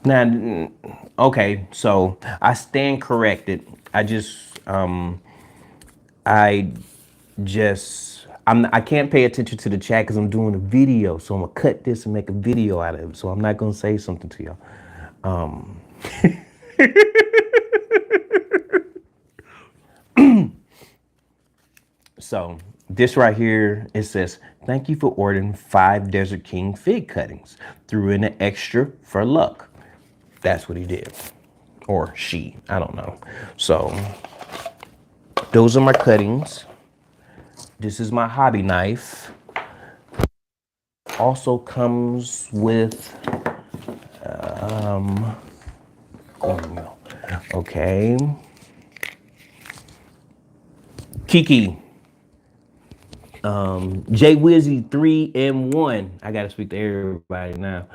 [SPEAKER 2] now, okay, so I stand corrected. I just, I can't pay attention to the chat because I'm doing a video. So I'm gonna cut this and make a video out of it. So I'm not gonna say something to y'all. So this right here, it says, thank you for ordering 5 Desert King fig cuttings. Threw in an extra for luck. That's what he did. Or she, I don't know. So those are my cuttings. This is my hobby knife. Also comes with, okay. Kiki. J Wizzy 3M1. I gotta speak to everybody now.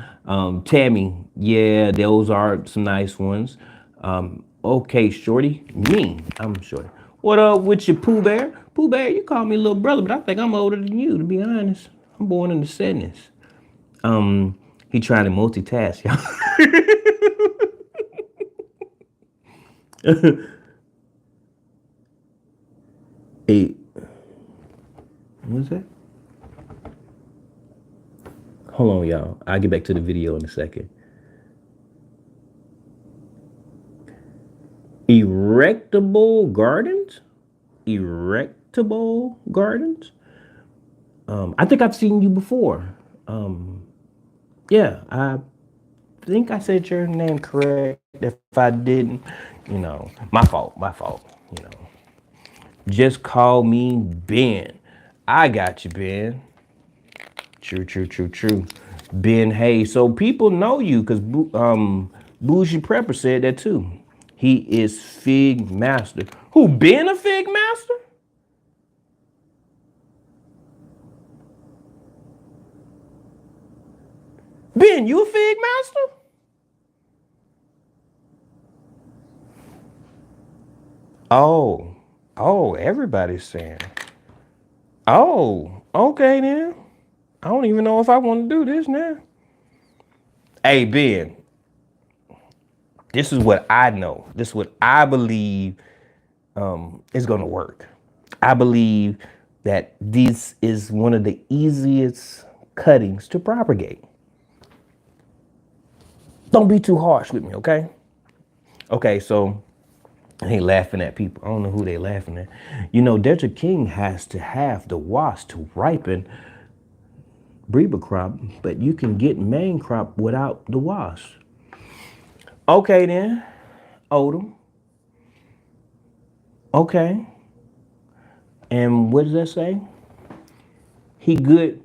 [SPEAKER 2] Tammy, yeah, those are some nice ones. Okay, Shorty, I'm Shorty. What up with your Pooh Bear? Pooh Bear, you call me little brother, but I think I'm older than you, to be honest. I'm born in the 70s. He trying to multitask, y'all. Hey, what's that? Hold on, y'all. I'll get back to the video in a second. Erectable gardens? Erectable gardens? I think I've seen you before. Yeah, I think I said your name correct. If I didn't, my fault, you know. Just call me Ben. I got you, Ben. True, true, true, true. Ben Hayes. So people know you because Bougie Prepper said that too. He is Fig Master. Who, Ben a Fig Master? Ben, you a Fig Master? Oh, everybody's saying. Oh, okay then. I don't even know if I want to do this now. Hey, Ben, this is what I know. This is what I believe is going to work. I believe that this is one of the easiest cuttings to propagate. Don't be too harsh with me, okay? Okay, so I ain't laughing at people. I don't know who they laughing at. Desert King has to have the wasp to ripen breeder crop, but you can get main crop without the wasp. Okay then, Odom. Okay. And what does that say? He good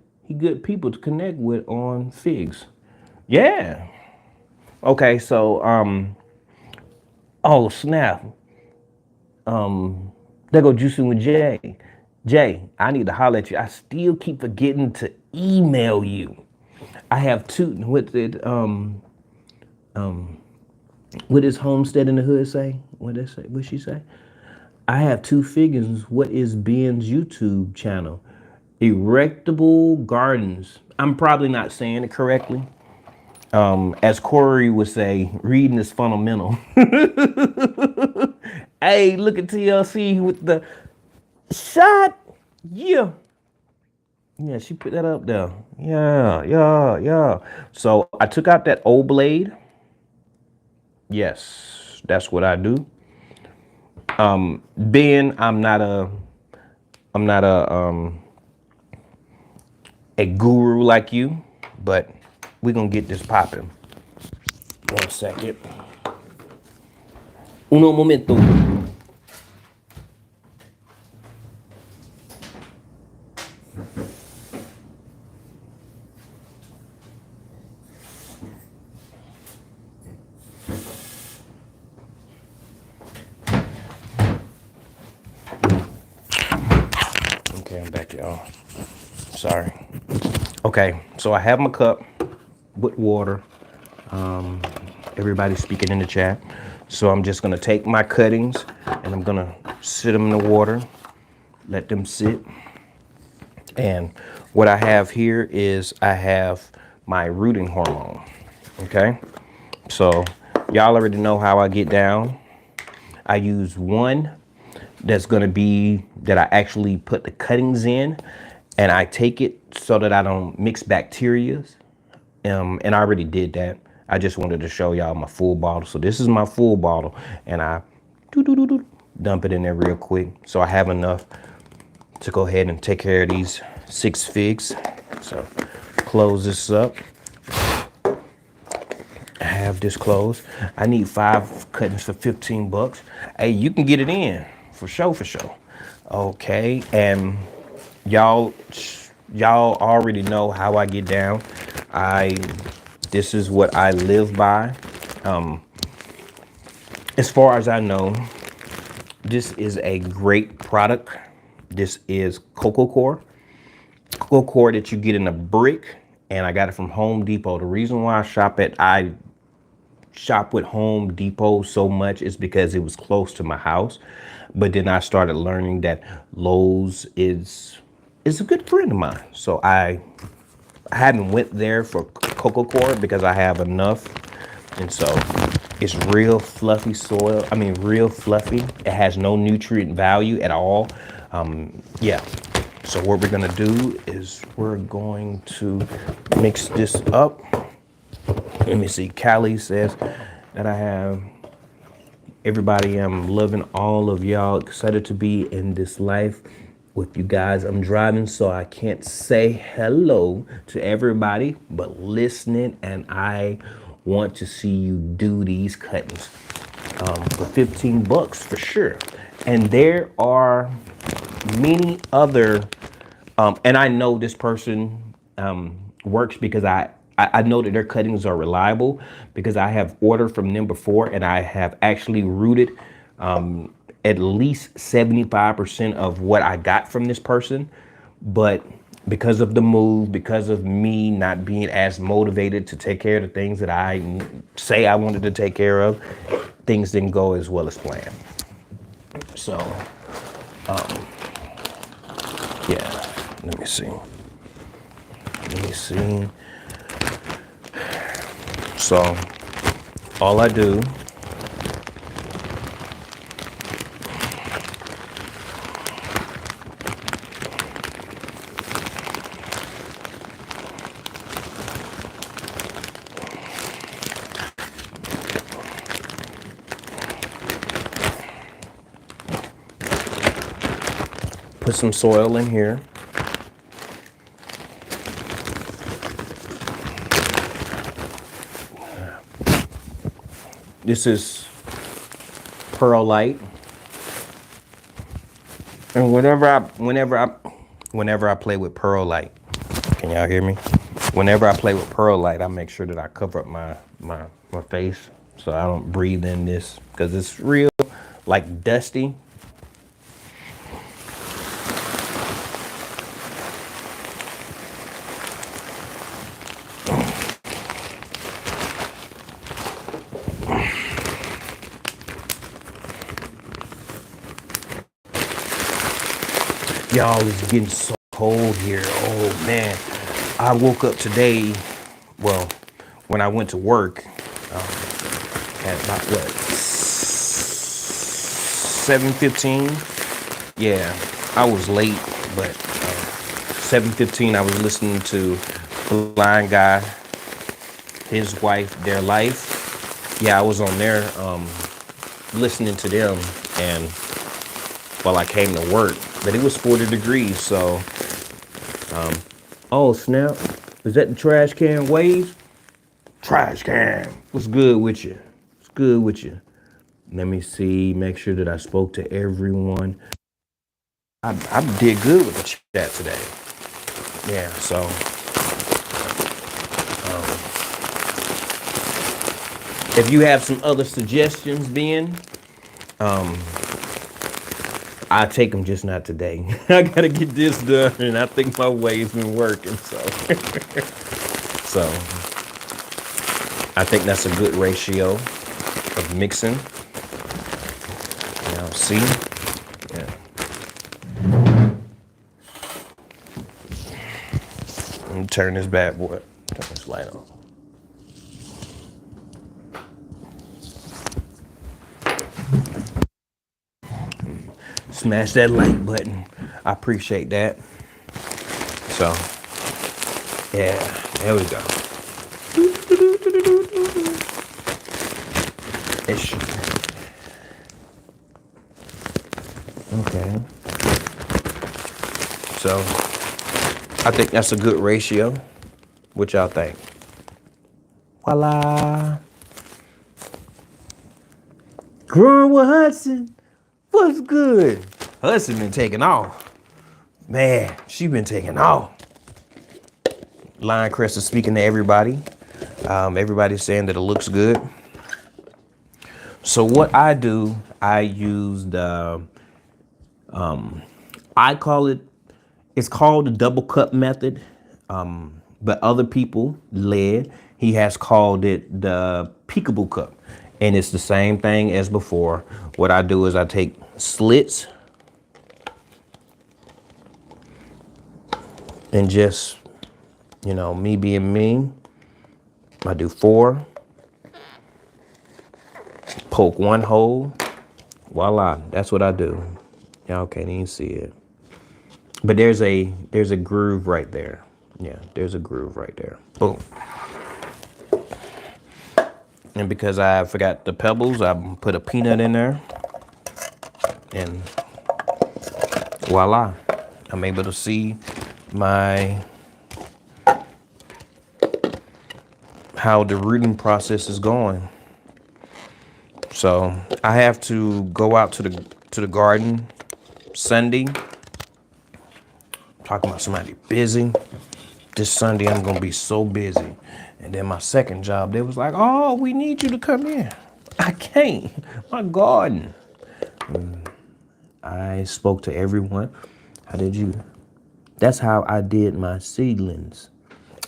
[SPEAKER 2] people to connect with on figs. Yeah. Okay, so Oh snap! There go juicing with Jay. Jay, I need to holler at you. I still keep forgetting to email you. I have two. What does Homestead in the Hood say? What did say? What she say? I have two figures. What is Ben's YouTube channel? Erectable Gardens. I'm probably not saying it correctly. As Corey would say, reading is fundamental. Hey, look at TLC with the shot. Yeah. Yeah, she put that up there. Yeah, yeah, yeah. So I took out that old blade. Yes, that's what I do. Ben, I'm not a guru like you, but we're gonna get this popping. 1 second. Uno momento. Okay, I'm back, y'all. Sorry. Okay, so I have my cup with water. Everybody's speaking in the chat. So I'm just gonna take my cuttings and I'm gonna sit them in the water, let them sit. And what I have here is I have my rooting hormone. Okay, so y'all already know how I get down. I use one that's gonna be that I actually put the cuttings in, and I take it so that I don't mix bacterias. And I already did that. I just wanted to show y'all my full bottle. So this is my full bottle, and I dump it in there real quick. So I have enough to go ahead and take care of these 6 figs. So close this up. I have this closed. I need 5 cuttings for 15 bucks. Hey, you can get it in for sure, for sure. Okay, and y'all already know how I get down. This is what I live by. As far as I know, this is a great product. This is cocoa core that you get in a brick, and I got it from Home Depot. The reason why I shop with Home Depot so much is because it was close to my house. But then I started learning that Lowe's is a good friend of mine. So I hadn't went there for cocoa core because I have enough. And so it's real fluffy soil. I mean, real fluffy. It has no nutrient value at all. Yeah. So what we're gonna do is we're going to mix this up. Let me see. Callie says that I have everybody. I'm loving all of y'all. Excited to be in this life with you guys. I'm driving, so I can't say hello to everybody, but listening, and I want to see you do these cuttings for 15 bucks for sure. And there are many other, and I know this person works because I know that their cuttings are reliable because I have ordered from them before, and I have actually rooted at least 75% of what I got from this person. But because of the move, because of me not being as motivated to take care of the things that I say I wanted to take care of, things didn't go as well as planned. So, yeah, let me see. So, all I do put some soil in here. This is perlite, and whenever I play with perlite, can y'all hear me? Whenever I play with perlite, I make sure that I cover up my face so I don't breathe in this because it's real like dusty. Y'all, it's getting so cold here. Oh man, I woke up today. Well, when I went to work at about what 7:15. Yeah, I was late, but 7:15 I was listening to Blind Guy, his wife, their life. Yeah, I was on there listening to them, and while I came to work, but it was 40 degrees. So, oh snap, is that the trash can wave? Trash can. What's good with you? What's good with you? Let me see. Make sure that I spoke to everyone. I did good with the chat today. Yeah. So if you have some other suggestions, Ben, I take them, just not today. I gotta get this done, and I think my way's been working. So, so I think that's a good ratio of mixing. Now, see, yeah. Let me turn this bad boy. Turn this light on. Smash that like button. I appreciate that. So, yeah, there we go. Ish. Okay. So, I think that's a good ratio. What y'all think? Voila. Growing with Hudson. What's good? Hudson been taking off. Man, she been taking off. Lion Crest is speaking to everybody. Everybody's saying that it looks good. So what I do, I use the, I call it, it's called the double cup method. But other people, Led, he has called it the peekaboo cup. And it's the same thing as before. What I do is I take slits and just, you know, me being me, I do 4, poke 1 hole, voila, that's what I do. Y'all can't even see it. But there's a groove right there. Yeah, there's a groove right there. Boom. And because I forgot the pebbles, I put a peanut in there. And voila, I'm able to see my, how the rooting process is going. So I have to go out to the garden Sunday. Talking about somebody busy. This Sunday I'm gonna be so busy. And then my second job, they was like, "Oh, we need you to come in." I can't. My garden. I spoke to everyone. How did you? That's how I did my seedlings.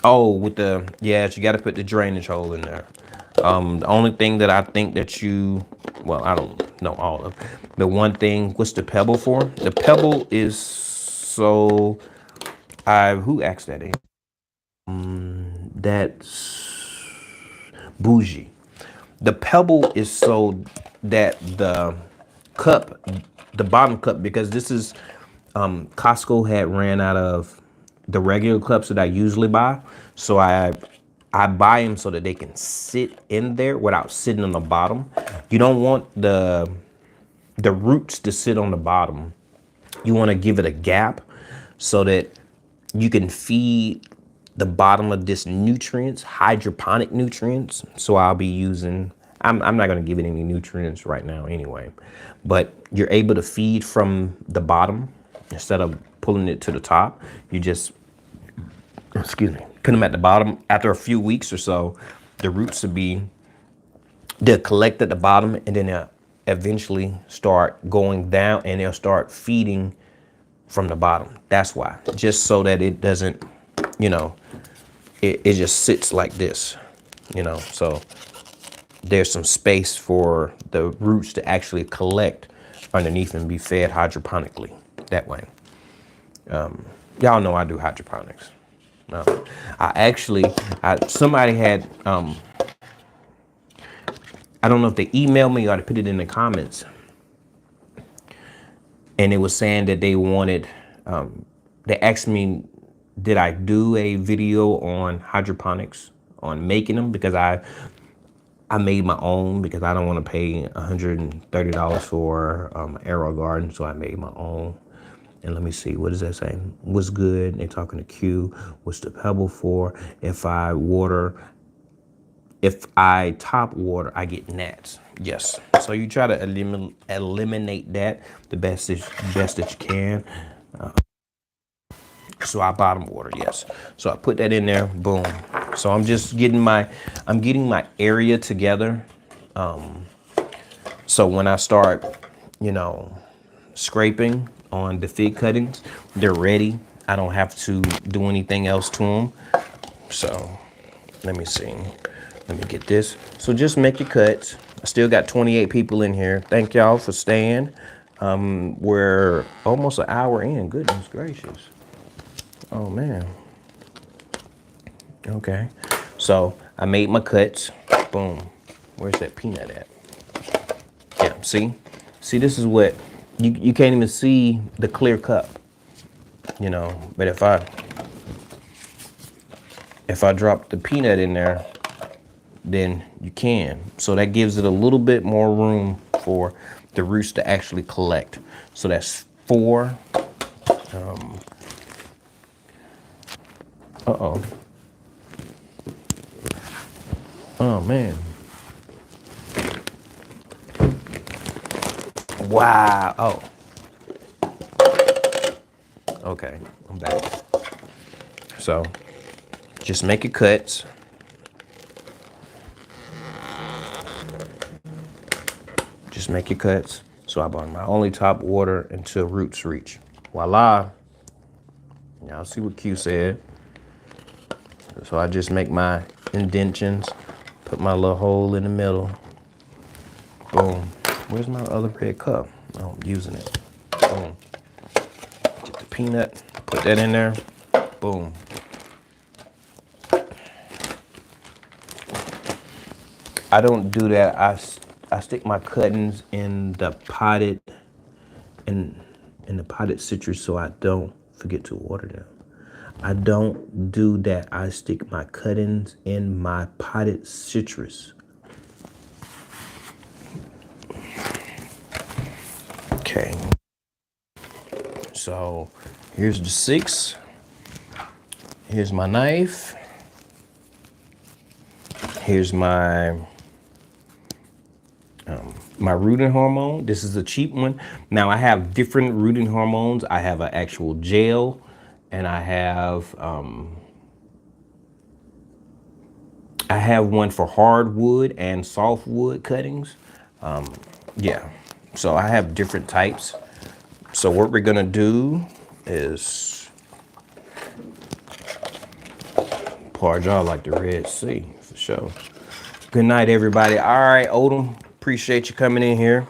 [SPEAKER 2] Oh, with the, yeah, you got to put the drainage hole in there. The only thing that I think that you, well, I don't know all of. The one thing, what's the pebble for? The pebble is so, who asked that in? That's bougie. The pebble is so that the cup, the bottom cup, because this is, Costco had ran out of the regular cups that I usually buy. So I buy them so that they can sit in there without sitting on the bottom. You don't want the roots to sit on the bottom. You want to give it a gap so that you can feed the bottom of this nutrients, hydroponic nutrients. So I'll be using, I'm not going to give it any nutrients right now anyway, but you're able to feed from the bottom instead of pulling it to the top. You just, excuse me, put them at the bottom. After a few weeks or so, the roots will be They'll collect at the bottom and then they'll eventually start going down and they'll start feeding from the bottom. That's why, just so that it doesn't, you know, it just sits like this, so there's some space for the roots to actually collect underneath and be fed hydroponically that way. Y'all know I do hydroponics. I actually, somebody had, I don't know if they emailed me or they put it in the comments, and it was saying that they wanted, they asked me, did I do a video on hydroponics, on making them? Because I made my own because I don't want to pay $130 for Arrow Garden, so I made my own. And let me see, what does that say? What's good? They talking to Q. What's the pebble for? If I top water, I get gnats. Yes. So you try to eliminate that the best that you can. So I bottom water, yes. So I put that in there, boom. So I'm getting my area together. So when I start, you know, scraping on the fig cuttings, they're ready. I don't have to do anything else to them. So let me see. Let me get this. So just make your cuts. I still got 28 people in here. Thank y'all for staying. We're almost an hour in. Goodness gracious. Oh man. Okay. So I made my cuts. Boom. Where's that peanut at? Yeah, see? See, this is what you can't even see the clear cup, But if I drop the peanut in there, then you can. So that gives it a little bit more room for the roots to actually collect. So that's 4. Uh-oh. Oh man. Wow. Oh. Okay. I'm back. So just make your cuts. Just make your cuts. So I bought my only top water until roots reach. Voila. Y'all see what Q said. So I just make my indentions, put my little hole in the middle. Boom. Where's my other red cup? Oh, I'm using it. Boom. Get the peanut, put that in there. Boom. I don't do that. I stick my cuttings in the potted in the potted citrus so I don't forget to water them. I don't do that. I stick my cuttings in my potted citrus. Okay. So here's the 6. Here's my knife. Here's my rooting hormone. This is a cheap one. Now I have different rooting hormones. I have an actual gel, and I have one for hardwood and softwood cuttings. Yeah, so I have different types. So what we're gonna do is pour y'all like the Red Sea for sure. Good night, everybody. All right, Odom, appreciate you coming in here.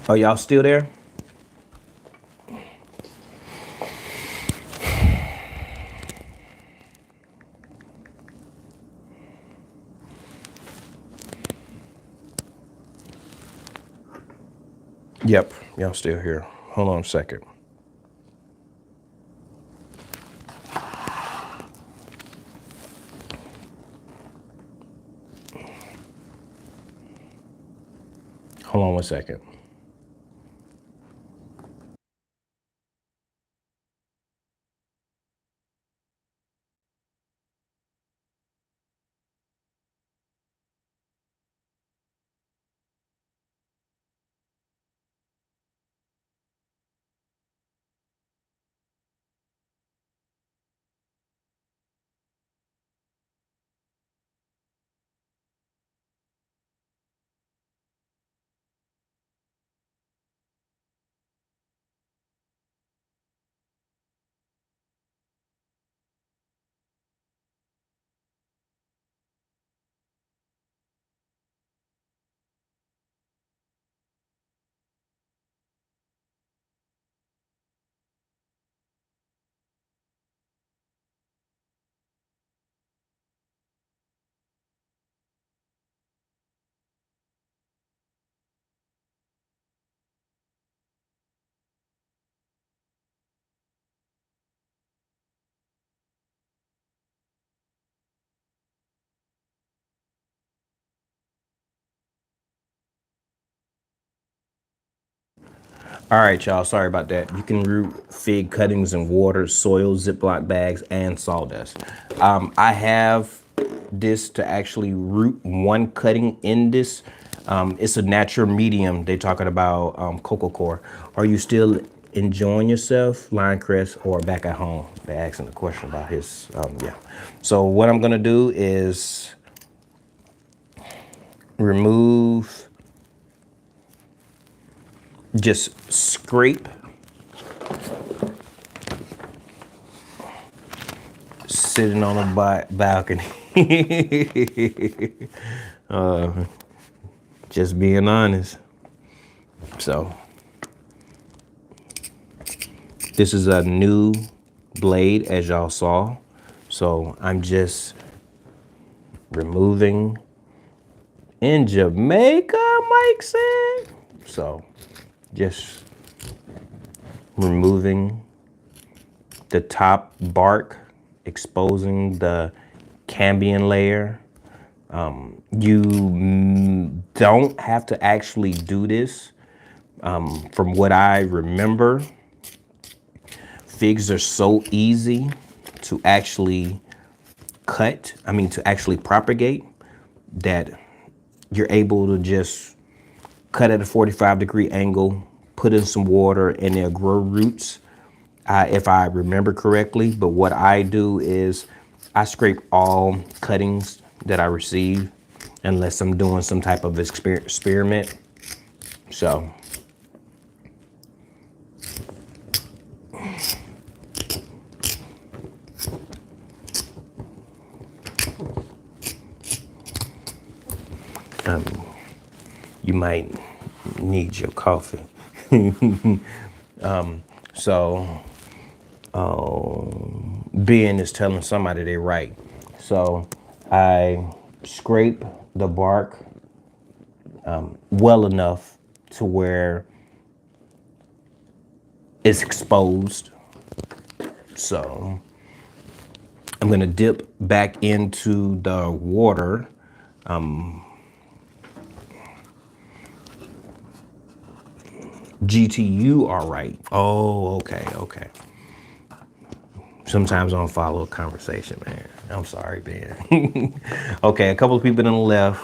[SPEAKER 2] Are y'all still there? Yep, y'all still here. Hold on a second. Hold on one second. All right, y'all. Sorry about that. You can root fig cuttings in water, soil, Ziploc bags, and sawdust. I have this to actually root one cutting in this. It's a natural medium. They're talking about cocoa core. Are you still enjoying yourself, Lion Crest, or back at home? They're asking a question about his, yeah. So what I'm gonna do is remove, just scrape, sitting on a balcony. Just being honest. So this is a new blade, as y'all saw. So I'm just removing in Jamaica, Mike said. So just removing the top bark, exposing the cambium layer. You don't have to actually do this. From what I remember, figs are so easy to actually to actually propagate, that you're able to just cut at a 45-degree angle, put in some water, and they'll grow roots, if I remember correctly. But what I do is I scrape all cuttings that I receive, unless I'm doing some type of experiment. So you might need your coffee. So Ben is telling somebody they're right. So I scrape the bark well enough to where it's exposed. So I'm gonna dip back into the water. GTU, all right. Oh, okay, okay. Sometimes I don't follow a conversation, man. I'm sorry, man. Okay, a couple of people done left,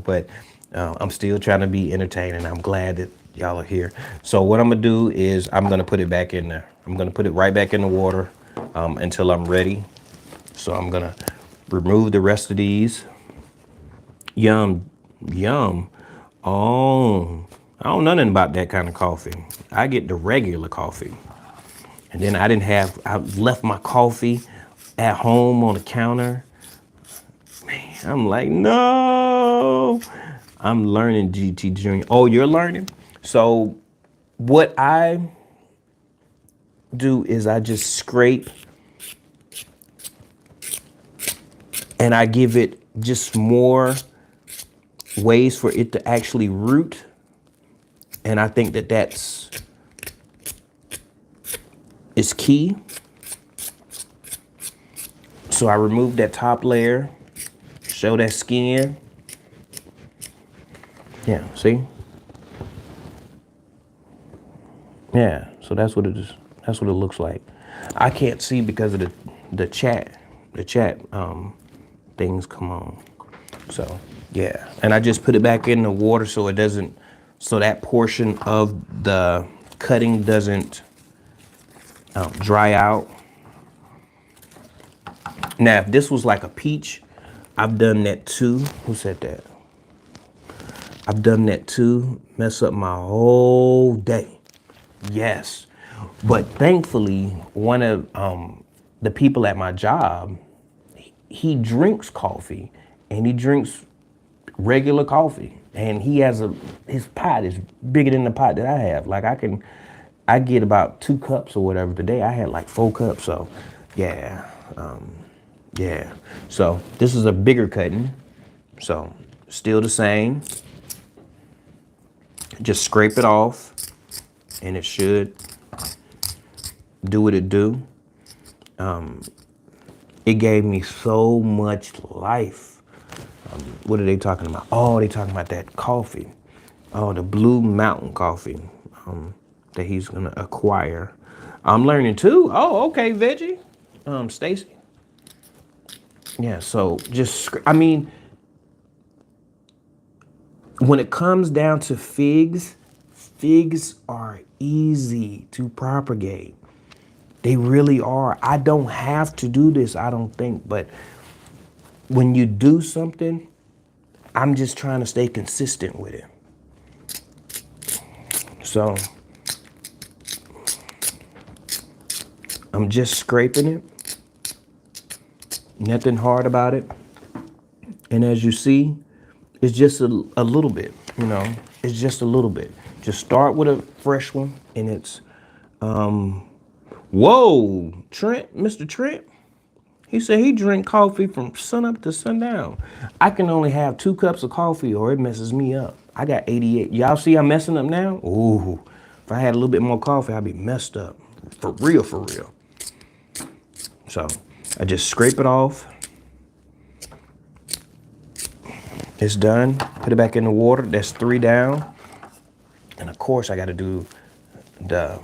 [SPEAKER 2] but I'm still trying to be entertaining. I'm glad that y'all are here. So what I'm gonna do is I'm gonna put it back in there. I'm gonna put it right back in the water until I'm ready. So I'm gonna remove the rest of these. Yum, yum. Oh, I don't know nothing about that kind of coffee. I get the regular coffee. And then I left my coffee at home on the counter. Man, I'm like, no. I'm learning, GT Junior. Oh, you're learning? So what I do is I just scrape and I give it just more ways for it to actually root. And I think that is key. So I remove that top layer, show that skin. Yeah, see? Yeah, so that's what it is. That's what it looks like. I can't see because of the chat. The chat things come on. So yeah, and I just put it back in the water so it doesn't, so that portion of the cutting doesn't dry out. Now, if this was like a peach, I've done that too. Who said that? I've done that too. Mess up my whole day. Yes. But thankfully, one of the people at my job, he drinks coffee, and he drinks regular coffee. And he has his pot is bigger than the pot that I have. Like I get about 2 cups or whatever. Today I had like 4 cups. So yeah. Yeah. So this is a bigger cutting. So still the same. Just scrape it off and it should do what it do. It gave me so much life. What are they talking about? Oh, they talking about that coffee. Oh, the Blue Mountain coffee. that he's gonna acquire. I'm learning too. Oh, okay, veggie. Stacy. Yeah, so I mean, when it comes down to figs, figs are easy to propagate. They really are. I don't have to do this, I don't think, but when you do something, I'm just trying to stay consistent with it. So I'm just scraping it. Nothing hard about it. And as you see, it's just a little bit, you know, it's just a little bit. Just start with a fresh one and it's, whoa, Trent, Mr. Trent, he said he drink coffee from sun up to sundown. I can only have 2 cups of coffee or it messes me up. I got 88. Y'all see I'm messing up now? Ooh, if I had a little bit more coffee, I'd be messed up. For real, for real. So I just scrape it off. It's done. Put it back in the water. That's 3 down. And of course I got to do the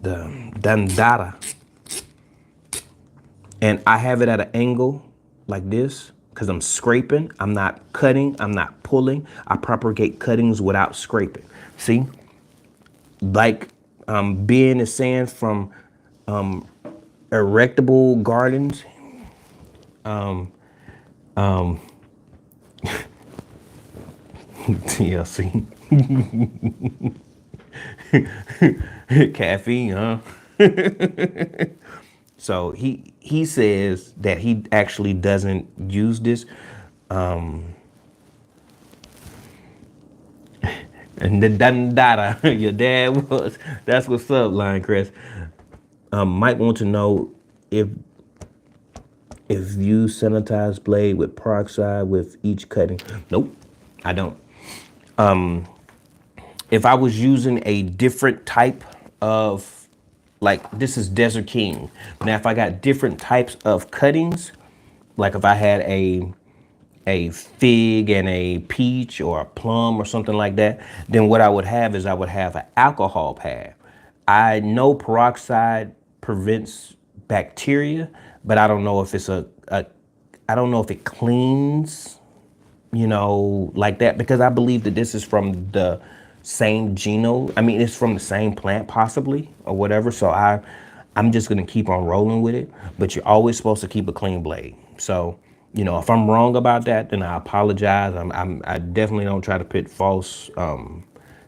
[SPEAKER 2] dandada. And I have it at an angle like this because I'm scraping. I'm not cutting. I'm not pulling. I propagate cuttings without scraping. See? Like Ben is saying from erectable gardens. TLC. Caffeine, huh? So he says that he actually doesn't use this. And the dandada, your dad was. That's what's up, Lion Chris. Might want to know if you sanitize blade with peroxide with each cutting. Nope, I don't. If I was using a different type of, like this is Desert King. Now, if I got different types of cuttings, like if I had a fig and a peach or a plum or something like that, then what I would have is I would have an alcohol pad. I know peroxide prevents bacteria, but I don't know if it's I don't know if it cleans, you know, like that, because I believe that this is from the same genome. I mean, it's from the same plant possibly or whatever. So I'm just going to keep on rolling with it, but you're always supposed to keep a clean blade. So, you know, if I'm wrong about that, then I apologize. I definitely don't try to put false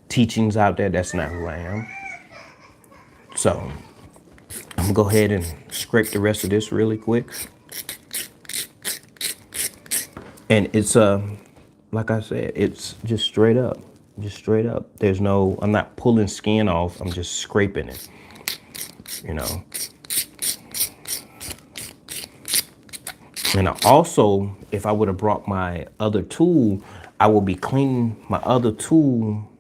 [SPEAKER 2] teachings out there. That's not who I am. So I'm gonna go ahead and scrape the rest of this really quick. And it's like I said, it's just straight up. Just straight up. There's no, I'm not pulling skin off, I'm just scraping it. You know. And I also, if I would have brought my other tool, I will be cleaning my other tool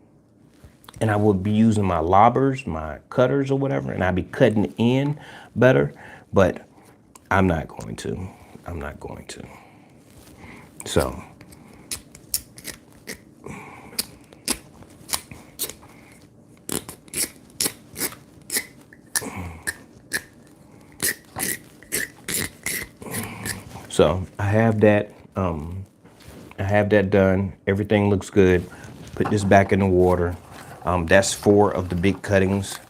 [SPEAKER 2] and I would be using my lobbers, my cutters or whatever, and I'd be cutting in better, but I'm not going to. I'm not going to. So. So I have that done. Everything looks good. Put this back in the water. That's 4 of the big cuttings.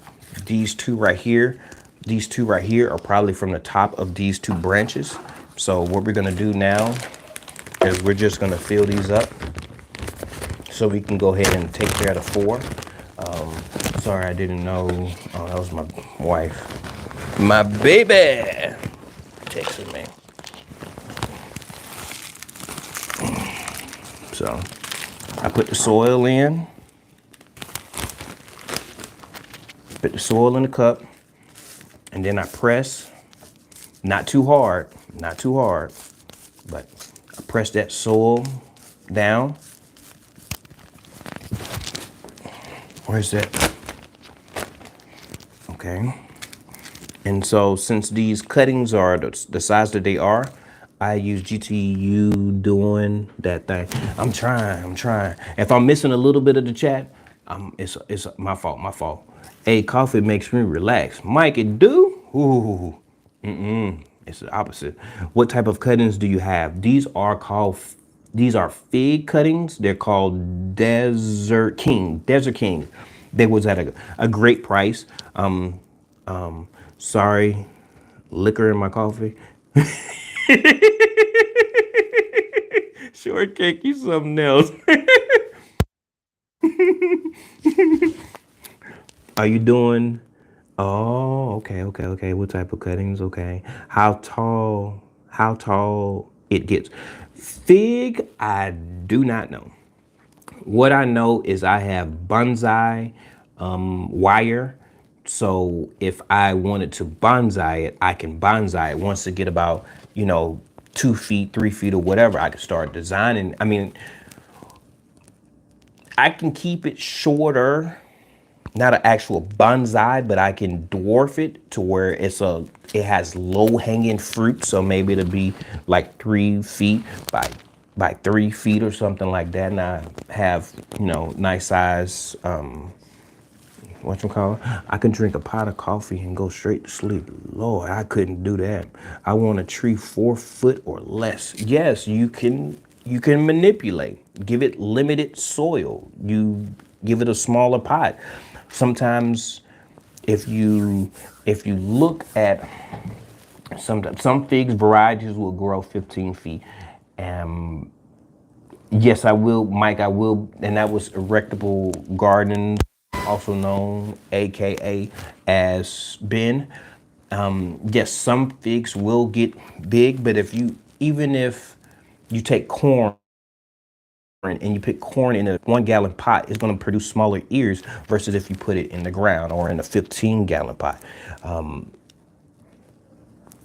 [SPEAKER 2] These two right here are probably from the top of these 2 branches. So what we're gonna do now is we're just gonna fill these up so we can go ahead and take care of the 4. Sorry, I didn't know. Oh, that was my wife. My baby texting me. So I put the soil in, put the soil in the cup, and then I press, not too hard, but I press that soil down. Where's that? Okay. And so since these cuttings are the size that they are, I use GTU doing that thing. I'm trying. If I'm missing a little bit of the chat, It's my fault. My fault. Hey, coffee makes me relax. Mike, it do? Ooh. It's the opposite. What type of cuttings do you have? These are fig cuttings. They're called Desert King. Desert King. They was at a great price. Sorry, liquor in my coffee. Shortcake, you something else. Are you doing? Oh, okay. What type of cuttings? Okay. How tall? How tall it gets? Fig, I do not know. What I know is I have bonsai wire. So if I wanted to bonsai it, I can bonsai it. Once it get about, 2 feet, 3 feet, or whatever, I can start designing. I mean, I can keep it shorter, not an actual bonsai, but I can dwarf it to where it has low hanging fruit. So maybe it'll be like 3 feet by 3 feet or something like that. And I have, nice size, whatchamacallit. I can drink a pot of coffee and go straight to sleep. Lord, I couldn't do that. I want a tree 4 foot or less. Yes, you can manipulate. Give it limited soil. You give it a smaller pot. Sometimes if you look at some figs varieties will grow 15 feet. And yes, I will, Mike, I will, and that was erectable garden, also known, AKA as Ben. Yes, some figs will get big, but even if you take corn and you put corn in a 1 gallon pot, it's going to produce smaller ears versus if you put it in the ground or in a 15-gallon pot.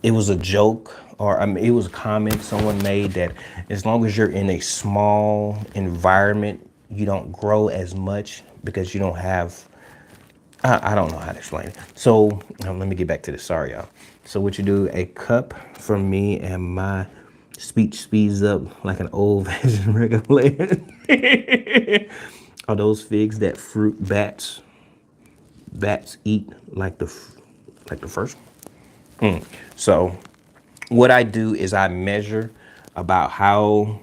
[SPEAKER 2] It was a joke, or I mean, it was a comment someone made that as long as you're in a small environment, you don't grow as much because you don't have. I don't know how to explain it. So let me get back to this. Sorry, y'all. So what you do? A cup for me, and my speech speeds up like an old fashioned regulator. Are those figs that fruit bats eat like the first one? So what I do is I measure about how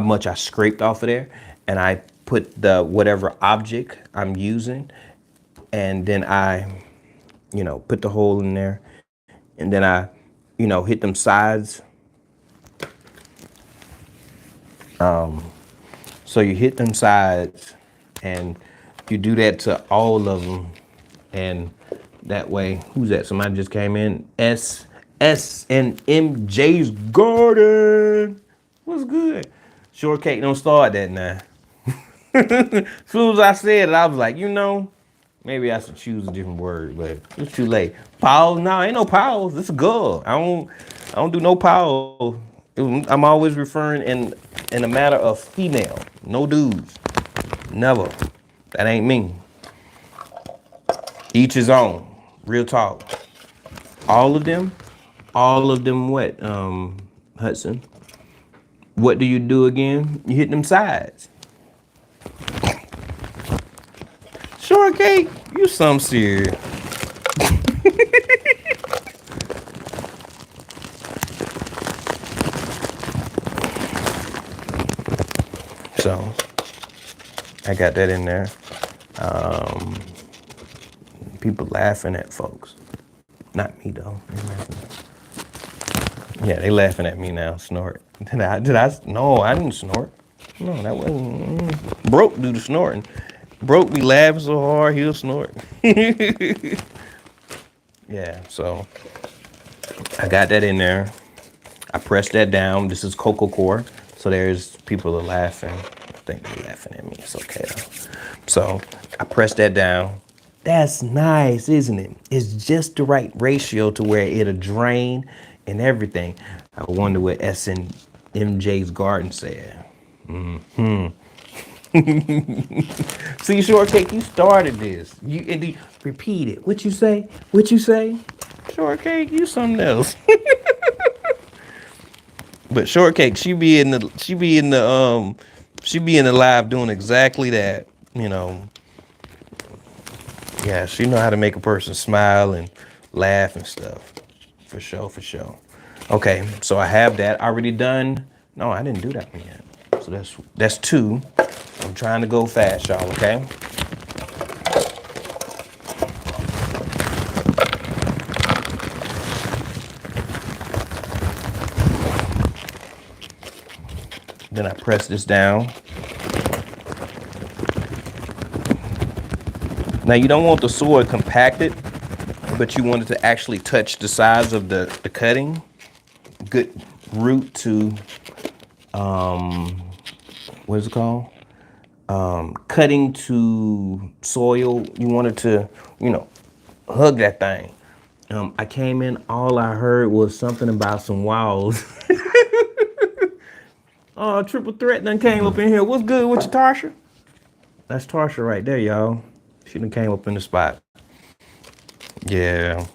[SPEAKER 2] much I scraped off of there, and I put the whatever object I'm using, and then I, put the hole in there, and then I, hit them sides. So you hit them sides, and you do that to all of them, and that way, who's that? Somebody just came in. S and MJ's Garden. What's good? Shortcake, don't start that now. As soon as I said it, I was like, maybe I should choose a different word, but it's too late. Pause? No, ain't no pause. It's a girl. I don't do no pause. I'm always referring in a matter of female. No dudes. Never. That ain't me. Each his own. Real talk. All of them. All of them what, Hudson? What do you do again? You hit them sides. Shortcake, you some serious. So I got that in there. People laughing at folks. Not me though. Yeah, they laughing at me now. Snort. No, I didn't snort. No, that wasn't. Broke do the snorting. Broke be laughing so hard he'll snort. Yeah, so I got that in there. I pressed that down. This is Cocoa Core. So there's people are laughing. I think they're laughing at me. It's okay though. So I pressed that down. That's nice, isn't it? It's just the right ratio to where it'll drain and everything. I wonder what S and MJ's Garden said. See, Shortcake, you started this. You repeat it. What you say? What you say? Shortcake, you something else. But Shortcake, she be in the She be in the live doing exactly that. You know, yeah, she know how to make a person smile and laugh and stuff. For sure, for sure. Okay, so I have that already done. No, I didn't do that one yet. So that's two. I'm trying to go fast, y'all, okay? Then I press this down. Now you don't want the soil compacted, but you want it to actually touch the sides of the cutting. Good root to, what is it called? Cutting to soil. You want it to, you know, hug that thing. I came in, all I heard was something about some walls. Oh, triple threat done came up in here. What's good with you, Tarsha? That's Tarsha right there, y'all. She done came up in the spot. Yeah.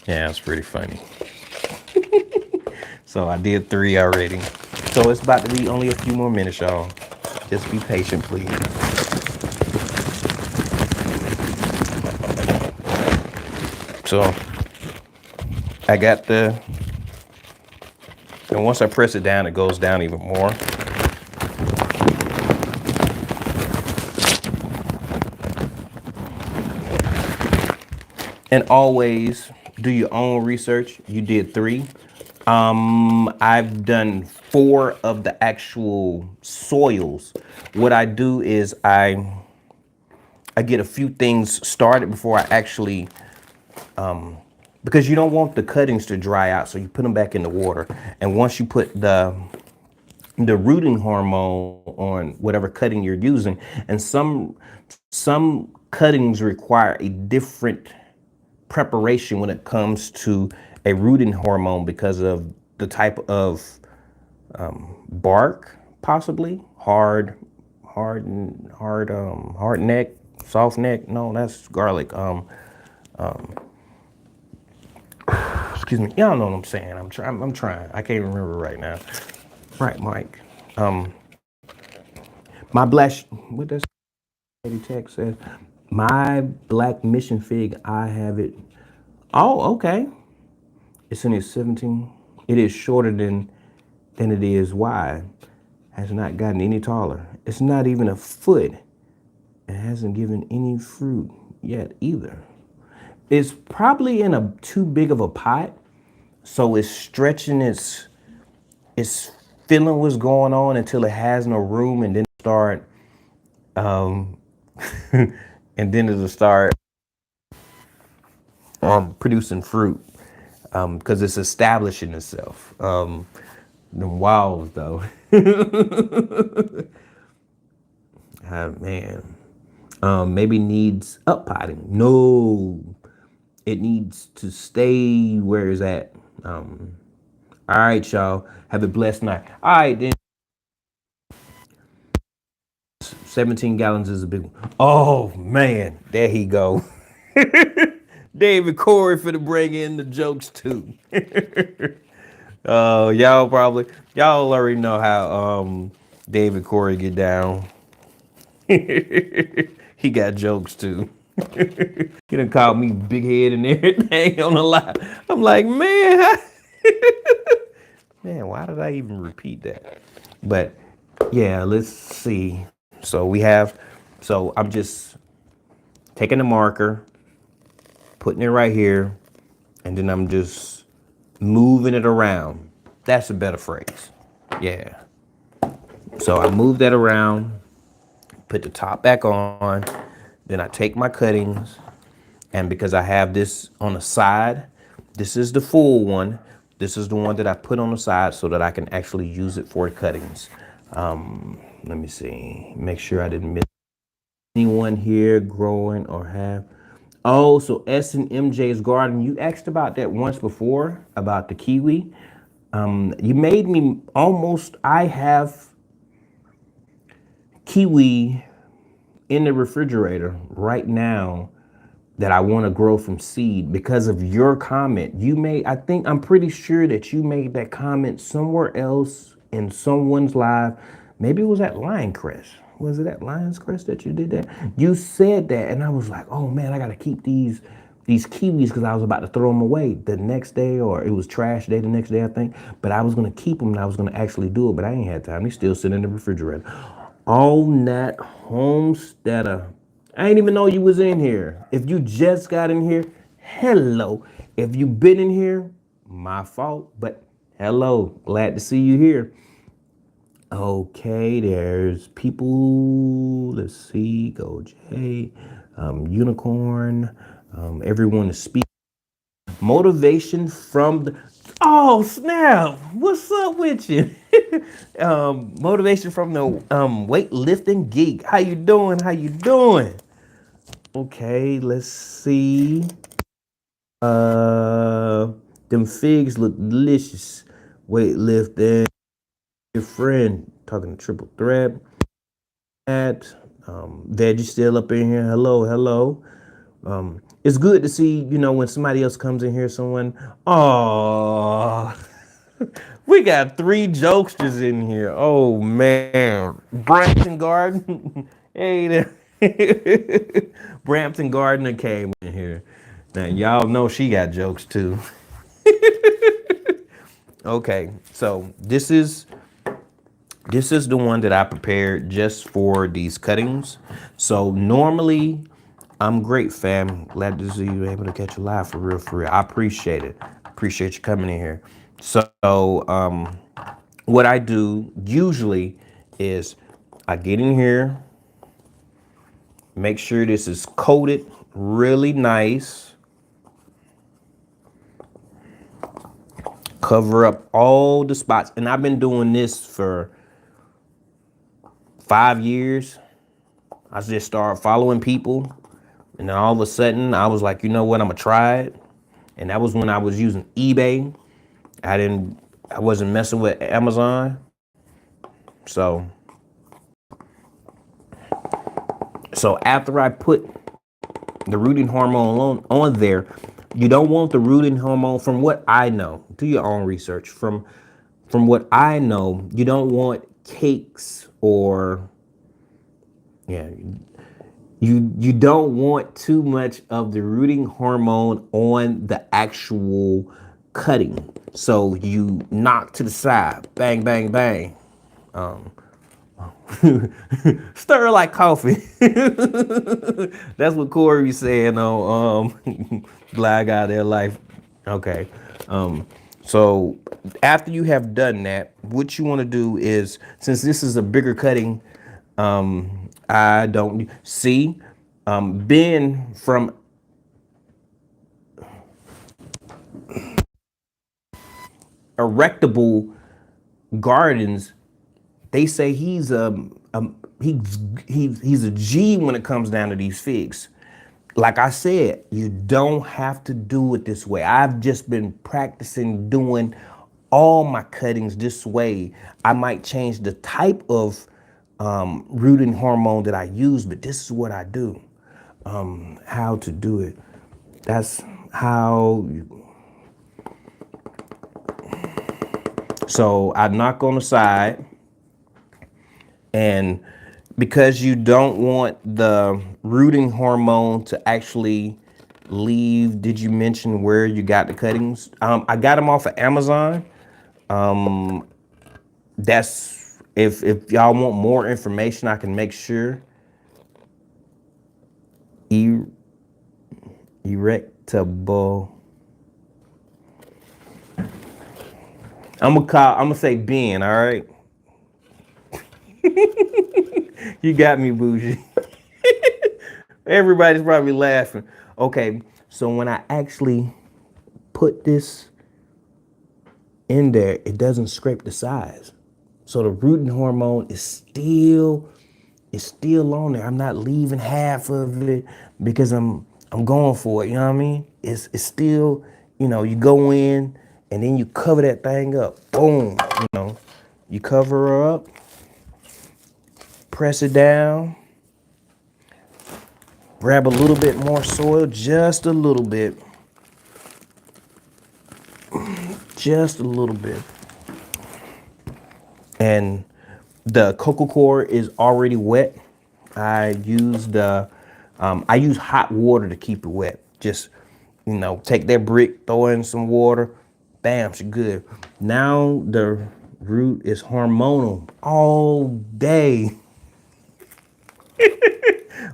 [SPEAKER 2] Yeah, it's pretty funny. So I did three already. So it's about to be only a few more minutes, y'all. Just be patient, please. So I got and once I press it down, it goes down even more. And always do your own research. You did three. I've done four of the actual soils. What I do is I get a few things started before I actually, because you don't want the cuttings to dry out, so you put them back in the water. And once you put the rooting hormone on whatever cutting you're using, and some cuttings require a different preparation when it comes to a rooting hormone because of the type of bark, possibly hard neck, soft neck. No, that's garlic. Excuse me. Y'all know what I'm saying. I'm trying. I can't remember right now. Right, Mike. My black. What does Eddie text says? My black mission fig. I have it. Oh, okay. It's in its 17. It is shorter than it is wide. Has not gotten any taller. It's not even a foot. It hasn't given any fruit yet either. It's probably in a too big of a pot, so it's stretching its feeling what's going on until it has no room, and then start and then it'll start producing fruit because it's establishing itself. The walls though, man, maybe needs up potting. No, it needs to stay where it's at. All right, y'all. Have a blessed night. All right, then. 17 gallons is a big one. Oh, man. There he go. David Corey for to bring in the jokes, too. Y'all already know how David Corey get down. He got jokes, too. He done called me big head and everything on the line. I'm like, man, man, why did I even repeat that? But yeah, let's see. So I'm just taking the marker, putting it right here, and then I'm just moving it around. That's a better phrase. Yeah. So I move that around, put the top back on, then I take my cuttings, and because I have this on the side, this is the full one. This is the one that I put on the side so that I can actually use it for cuttings. Let me see, make sure I didn't miss anyone here growing or have. Oh, so S and MJ's garden. You asked about that once before about the kiwi. You made me almost. I have kiwi in the refrigerator right now that I want to grow from seed because of your comment. You made. I think I'm pretty sure that you made that comment somewhere else in someone's live Maybe it was at Lion Crest. Was it at Lion's Crest that you did that? You said that, and I was like, oh man, I gotta keep these kiwis because I was about to throw them away the next day, or it was trash day the next day, I think. But I was gonna keep them and I was gonna actually do it, but I ain't had time. They still sitting in the refrigerator. All Nat Homesteader. I ain't even know you was in here. If you just got in here, hello. If you been in here, my fault, but hello. Glad to see you here. Okay, there's people. Let's see. Go Jay, Unicorn. Everyone is speaking. Motivation from the. Oh snap! What's up with you? Motivation from the weightlifting geek. How you doing? How you doing? Okay, let's see. Uh, them figs look delicious. Weightlifting. Your friend talking to triple threat. At Veggie still up in here. Hello, hello. It's good to see, when somebody else comes in here, someone. Oh, we got three jokesters in here. Oh man, Brampton Garden. Hey there. Brampton Gardner came in here. Now y'all know she got jokes too. Okay, so this is the one that I prepared just for these cuttings. So normally, I'm great, fam. Glad to see you able to catch a live for real, for real. I appreciate it. Appreciate you coming in here. So, what I do usually is I get in here, make sure this is coated really nice, cover up all the spots. And I've been doing this for 5 years. I just started following people, and then all of a sudden I was like, you know what, I'm gonna try it. And that was when I was using eBay. I wasn't messing with Amazon. So after I put the rooting hormone on there, you don't want the rooting hormone, from what I know. Do your own research. From what I know, you don't want cakes or yeah, you don't want too much of the rooting hormone on the actual cutting. So you knock to the side, bang, bang, bang. Stir like coffee. That's what Corey be saying on Glad Guy Their Life. Okay. So after you have done that, what you want to do is, since this is a bigger cutting, I don't see Ben from Erectable Gardens. They say he's a G when it comes down to these figs. Like I said, you don't have to do it this way. I've just been practicing doing all my cuttings this way. I might change the type of rooting hormone that I use, but this is what I do. How to do it. That's how. So I knock on the side, and because you don't want the rooting hormone to actually leave, did you mention where you got the cuttings? I got them off of Amazon. That's if y'all want more information, I can make sure. Erectable. I'm gonna say Ben, all right? You got me, bougie. Everybody's probably laughing. Okay, so when I actually put this in there, it doesn't scrape the sides. So the rooting hormone is still on there. I'm not leaving half of it because I'm going for it. You know what I mean? It's still, you go in and then you cover that thing up. Boom. You cover her up, press it down, grab a little bit more soil, just a little bit. Just a little bit. And The cocoa core is already wet. I use hot water to keep it wet. Just, take that brick, throw in some water, bam, she's good. Now the root is hormonal all day.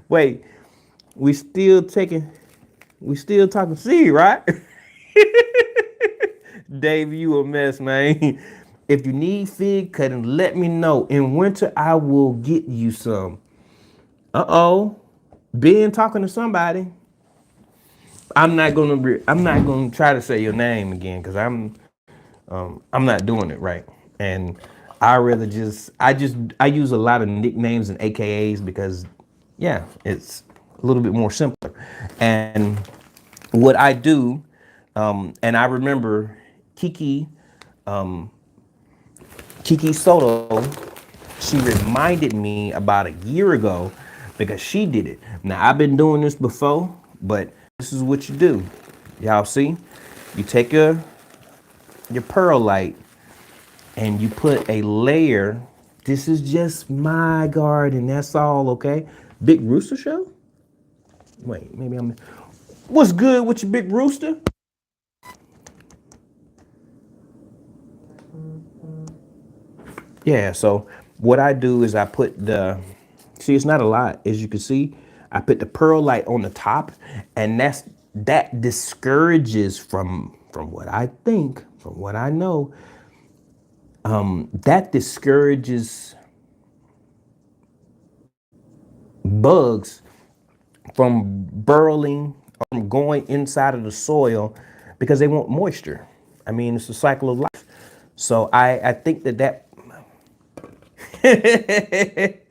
[SPEAKER 2] Wait, we still taking, we still talking seed, right? Dave, you a mess, man. If you need fig cutting, let me know. In winter, I will get you some. Uh-oh. Been talking to somebody. I'm not gonna try to say your name again because I'm not doing it right. And I use a lot of nicknames and AKAs because yeah, it's a little bit more simpler. And what I do, and I remember Kiki Kiki Soto, she reminded me about a year ago because she did it. Now I've been doing this before, but this is what you do. Y'all see? You take your perlite and you put a layer. This is just my garden. That's all, okay? Big Rooster Show? Wait, maybe I'm. What's good with your big rooster? Yeah, so what I do is I put see, it's not a lot, as you can see. I put the perlite on the top, and that discourages from what I think, from what I know, that discourages bugs from burrowing, from going inside of the soil because they want moisture. I mean, it's a cycle of life. So I think that hey,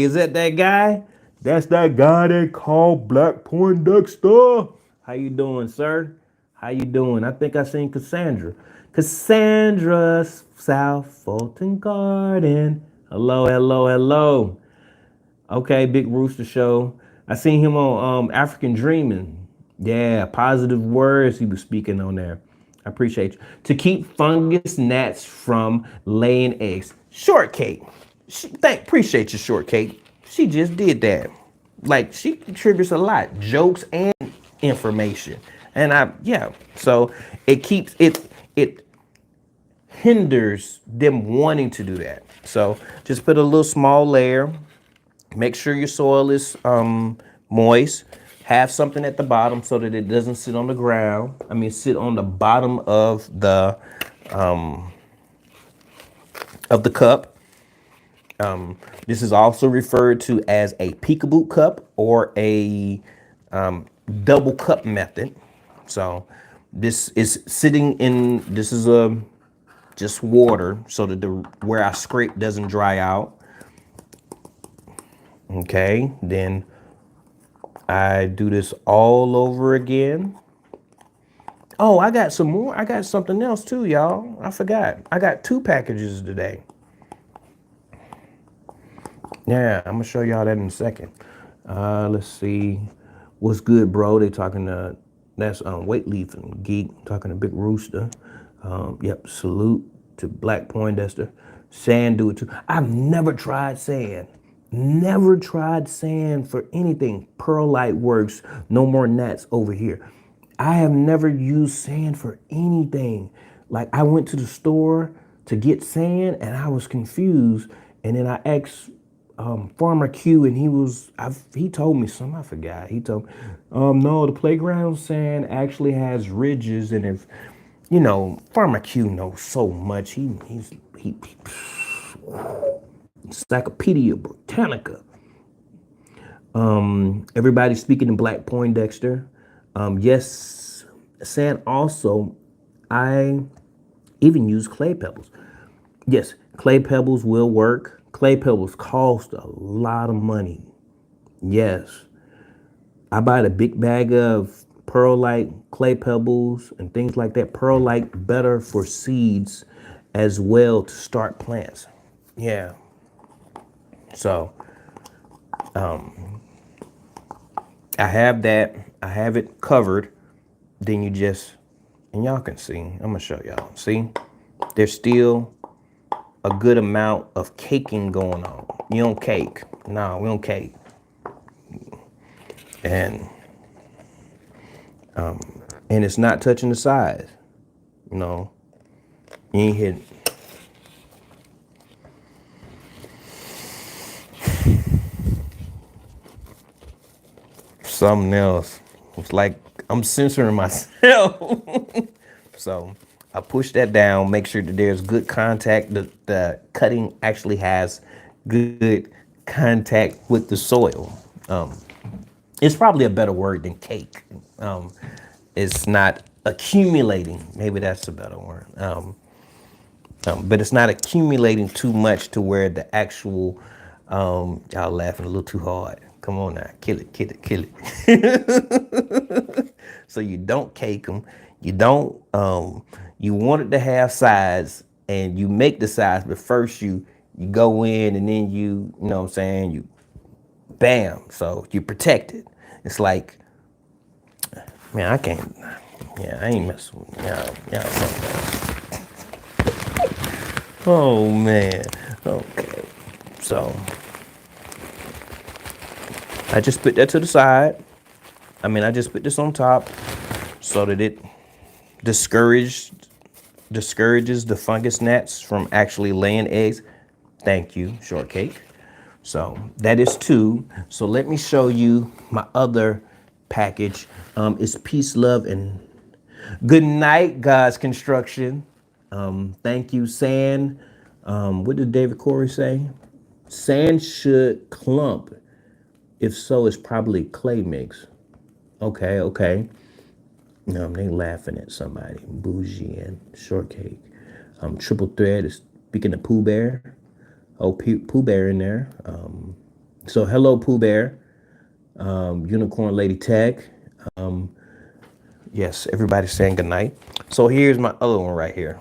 [SPEAKER 2] is that guy? That's that guy they call Black Poindexter. How you doing, sir? How you doing? I think I seen Cassandra. Cassandra's South Fulton Garden. Hello, hello, hello. Okay, Big Rooster Show. I seen him on African Dreaming. Yeah, positive words he was speaking on there. I appreciate you. To keep fungus gnats from laying eggs. Shortcake. Appreciate you, Shortcake. She just did that. Like she contributes a lot, jokes and information. And so it hinders them wanting to do that. So just put a little small layer. Make sure your soil is moist. Have something at the bottom so that it doesn't sit on the ground. I mean, sit on the bottom of the cup. This is also referred to as a peekaboo cup or a double cup method. So this is sitting in. This is a just water so that the where I scrape doesn't dry out. Okay, then I do this all over again. Oh, I got some more. I got something else too, y'all. I forgot. I got 2 packages today. Yeah, I'm gonna show y'all that in a second. Let's see. What's good, bro? They talking to that's Weight Leaf and Geek talking to Big Rooster. Yep, salute to Black Poindexter. Sand do it too. I've never tried sand. Never tried sand for anything. Perlite works. No more gnats over here. I have never used sand for anything. Like I went to the store to get sand and I was confused. And then I asked Farmer Q and he told me something, I forgot. He told me, no, the playground sand actually has ridges. And if, Farmer Q knows so much. He Encyclopedia Britannica. Everybody speaking in Black Poindexter. Yes, sand also, I even use clay pebbles. Yes, clay pebbles will work. Clay pebbles cost a lot of money. Yes. I buy a big bag of perlite, clay pebbles, and things like that. Perlite better for seeds as well to start plants. Yeah. So I have that. I have it covered. Then you just, and y'all can see. I'm gonna show y'all. See, there's still a good amount of caking going on. You don't cake. No, we don't cake. And and it's not touching the sides. You know, you ain't hitting. Something else. It's like I'm censoring myself. So I push that down, make sure that there's good contact. The cutting actually has good contact with the soil. It's probably a better word than cake. It's not accumulating. Maybe that's a better word. But it's not accumulating too much to where the actual, y'all laughing a little too hard. Come on now, kill it, kill it, kill it. So you don't cake them. You don't, you want it to have sides and you make the sides, but first you go in and then you know what I'm saying, you bam. So you protect it. It's like, man, I can't, yeah, I ain't messing with y'all. Oh man. Okay. So I just put that to the side. I just put this on top so that it discourages the fungus gnats from actually laying eggs. Thank you, shortcake. So that is two. So let me show you my other package. It's peace, love, and good night, God's construction. Thank you, Sand. What did David Corey say? Sand should clump. If so, it's probably clay mix. Okay, okay. They laughing at somebody. Bougie and shortcake. Triple thread is speaking of Pooh Bear. Oh, Pooh Bear in there. So hello, Pooh Bear. Unicorn Lady Tech. Yes, everybody's saying goodnight. So here's my other one right here.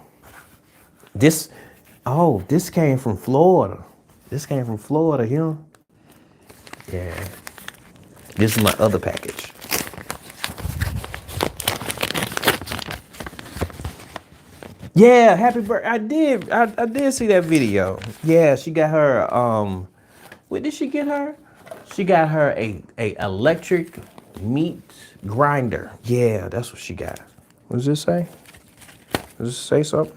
[SPEAKER 2] This, oh, this came from Florida. This came from Florida here. Yeah. This is my other package. Yeah, happy birthday. I did see that video. Yeah, she got her what did she get her? She got her a electric meat grinder. Yeah, that's what she got. What does this say? Does this say something?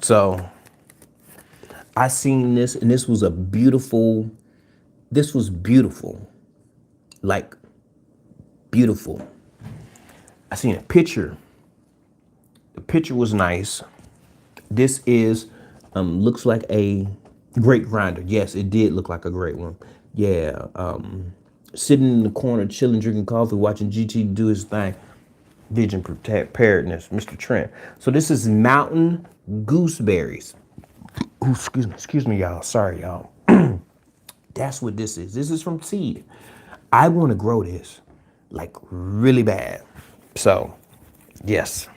[SPEAKER 2] So I seen this and this was beautiful. Like beautiful. I seen a picture. The picture was nice. This is looks like a great grinder. Yes, it did look like a great one. Yeah. Sitting in the corner, chilling, drinking coffee, watching GT do his thing. Vision preparedness, Mr. Trent. So this is mountain gooseberries. Ooh, excuse me, y'all. Sorry, y'all. That's what this is. This is from seed. I want to grow this like really bad. So, yes.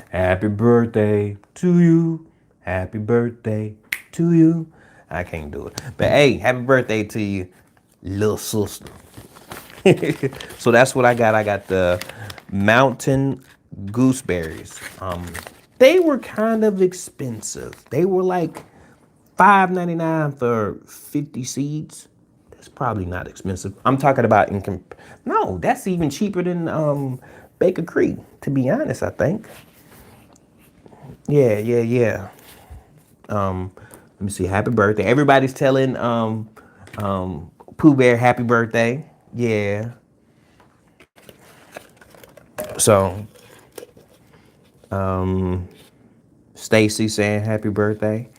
[SPEAKER 2] Happy birthday to you. Happy birthday to you. I can't do it. But hey, happy birthday to you, little sister. So that's what I got. I got the mountain gooseberries. They were kind of expensive. They were like $5.99 for 50 seeds. That's probably not expensive. I'm talking about no, that's even cheaper than Baker Creek, to be honest, I think. Yeah. Let me see. Happy birthday. Everybody's telling Pooh Bear happy birthday. Yeah. So Stacy saying happy birthday.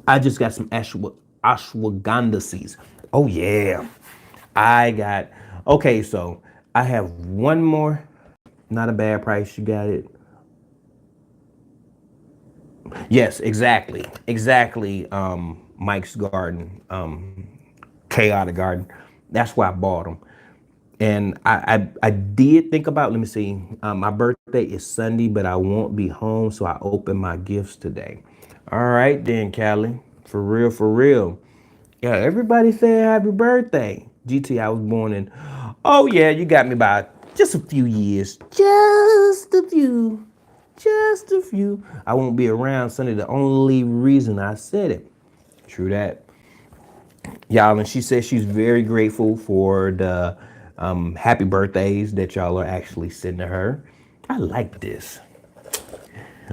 [SPEAKER 2] I just got some ashwagandha seeds. Oh yeah. Okay, so I have one more. Not a bad price. You got it. Yes, exactly. Exactly. Mike's garden, chaotic garden. That's why I bought them. And I did think about, let me see, my birthday is Sunday, but I won't be home, so I open my gifts today. All right then, Callie. For real, for real. Yeah, everybody said happy birthday. GT, I was born in. Oh yeah, you got me by just a few years. Just a few. Just a few. I won't be around Sunday. The only reason I said it. True that. Y'all, and she says she's very grateful for the happy birthdays that y'all are actually sending her. I like this.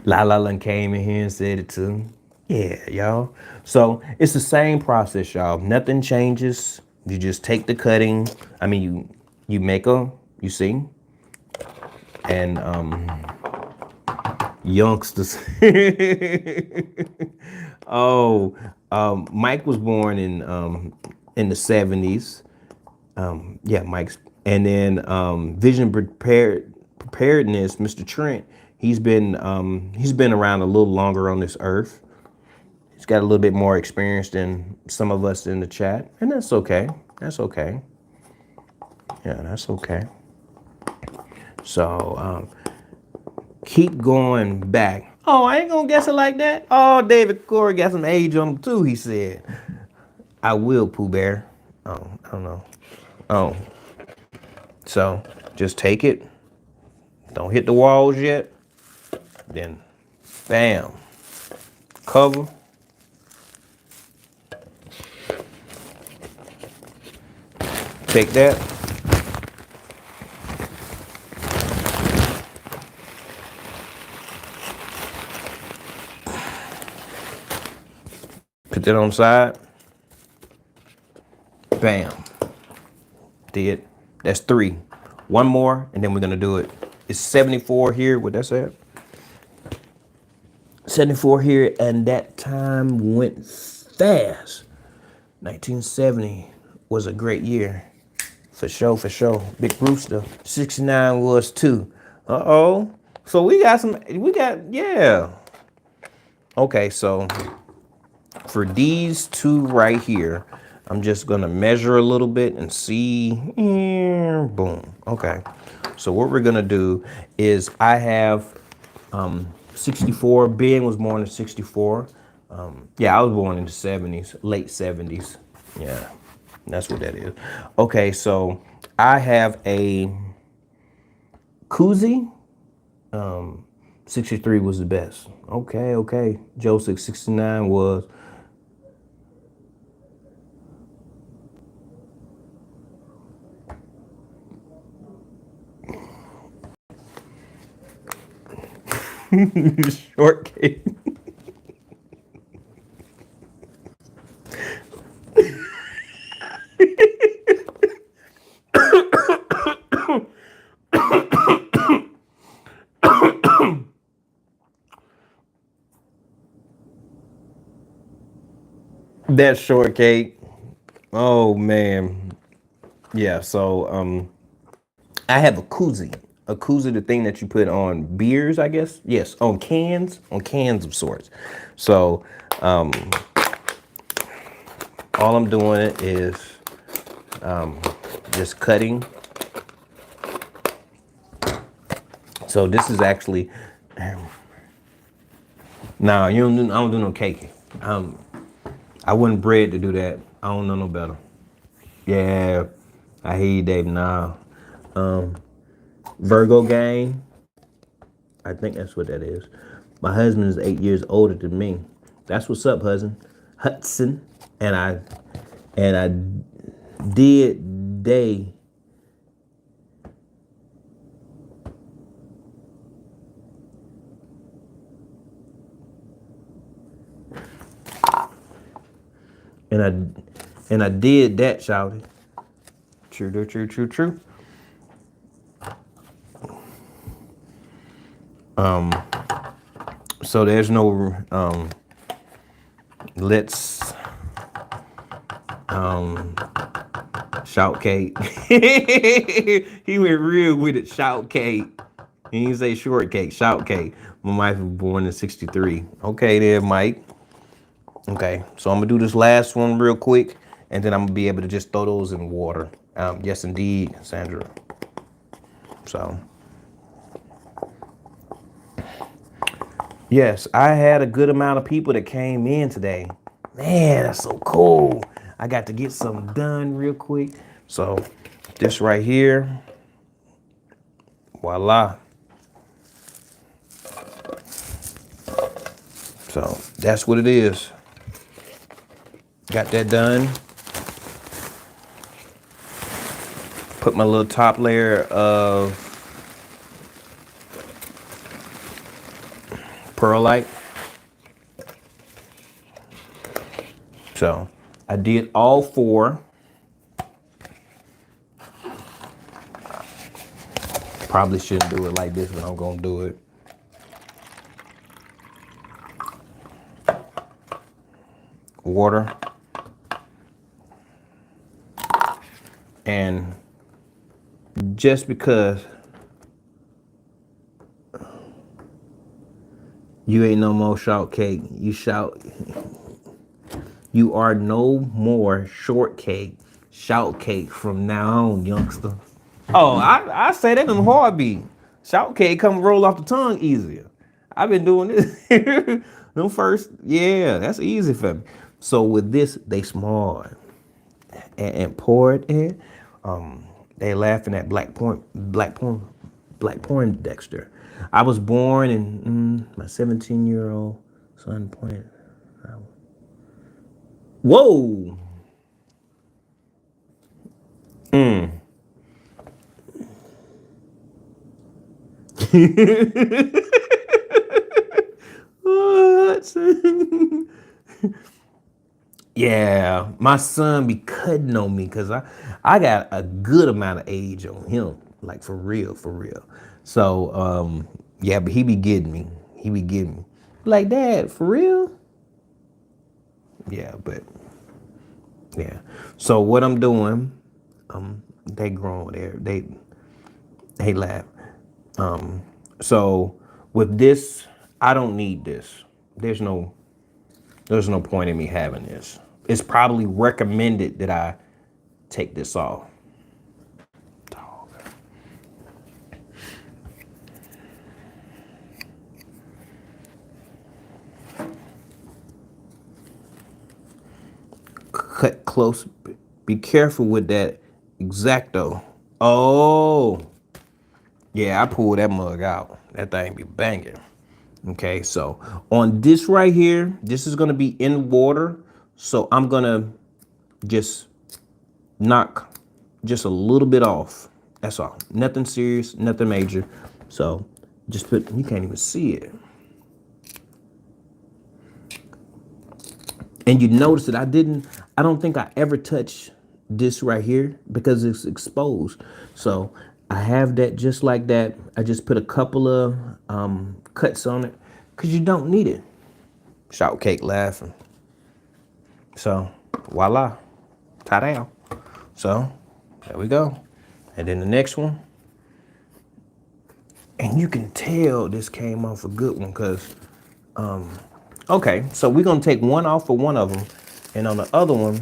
[SPEAKER 2] La came in here and said it too. Yeah, y'all. So it's the same process, y'all. Nothing changes. You just take the cutting. I mean, you make a, you see, and youngsters. Oh, Mike was born in the 70s. Yeah, Mike's, and then preparedness. Mr. Trent, he's been around a little longer on this earth. He's got a little bit more experience than some of us in the chat, and that's okay. That's okay. Yeah, that's okay. So keep going back. Oh, I ain't gonna guess it like that. Oh, David Corey got some age on him too. He said, "I will, Pooh Bear." Oh, I don't know. Oh, so just take it. Don't hit the walls yet. Then, bam, cover. Take that. Put that on the side. Bam. Did. That's 3. One more, and then we're gonna do it. It's 74 here. What that's at? 74 here, and that time went fast. 1970 was a great year. For sure, for sure. Big Brewster. 69 was too. Uh-oh. So yeah. Okay, so for these two right here, I'm just gonna measure a little bit and see. Boom. Okay. So what we're gonna do is I have 64. Ben was born in 64. Yeah, I was born in the 70s, late 70s. Yeah, that's what that is. Okay, so I have a koozie. 63 was the best. Okay, okay. Joe 669 was. Shortcake. That shortcake. Oh man. Yeah, so I have a koozie. A koozie, the thing that you put on beers, I guess. Yes, on cans of sorts. So all I'm doing is just cutting. So this is actually, no, I don't do no cake. I wouldn't bread to do that. I don't know no better. Yeah, I hear you, Dave. Nah. Virgo gang. I think that's what that is. My husband is 8 years older than me. That's what's up, Hudson. And I did day. And I did that, shouted. True, true, true, true. So there's no let's shout cake. He went real with it, shout cake. He didn't say short cake, shout cake. My wife was born in 63. Okay there, Mike. Okay, so I'm gonna do this last one real quick, and then I'm gonna be able to just throw those in water. Yes, indeed, Sandra. So, yes, I had a good amount of people that came in today. Man, that's so cool. I got to get something done real quick. So this right here, voila. So that's what it is. Got that done. Put my little top layer of perlite. So I did all four. Probably shouldn't do it like this, but I'm gonna do it. Water. And just because you ain't no more shortcake, you are no more shortcake, shoutcake from now on, youngster. Oh, I say that in a heartbeat. Shoutcake come roll off the tongue easier. I've been doing this. Them first, yeah, that's easy for me. So with this, they smart and pour it in. They laughing at black porn Dexter. I was born and my 17-year-old son pointed. Whoa. What? Yeah, my son be cutting on me because I got a good amount of age on him, like for real, for real. So yeah, but he be getting me. He be getting me. Like, Dad, for real? Yeah, but yeah. So what I'm doing, they grown there. They laugh. So with this, I don't need this. There's no point in me having this. It's probably recommended that I take this off. Cut close. Be careful with that Exacto. Oh, yeah, I pulled that mug out. That thing be banging. Okay, so on this right here, this is gonna be in water. So I'm gonna just knock just a little bit off. That's all. Nothing serious, nothing major. So just put, you can't even see it. And you notice that I don't think I ever touched this right here because it's exposed. So I have that just like that. I just put a couple of cuts on it because you don't need it. Shout cake laughing. So voila, ta-da. So there we go. And then the next one. And you can tell this came off a good one because okay, so we're gonna take one off for one of them, and on the other one,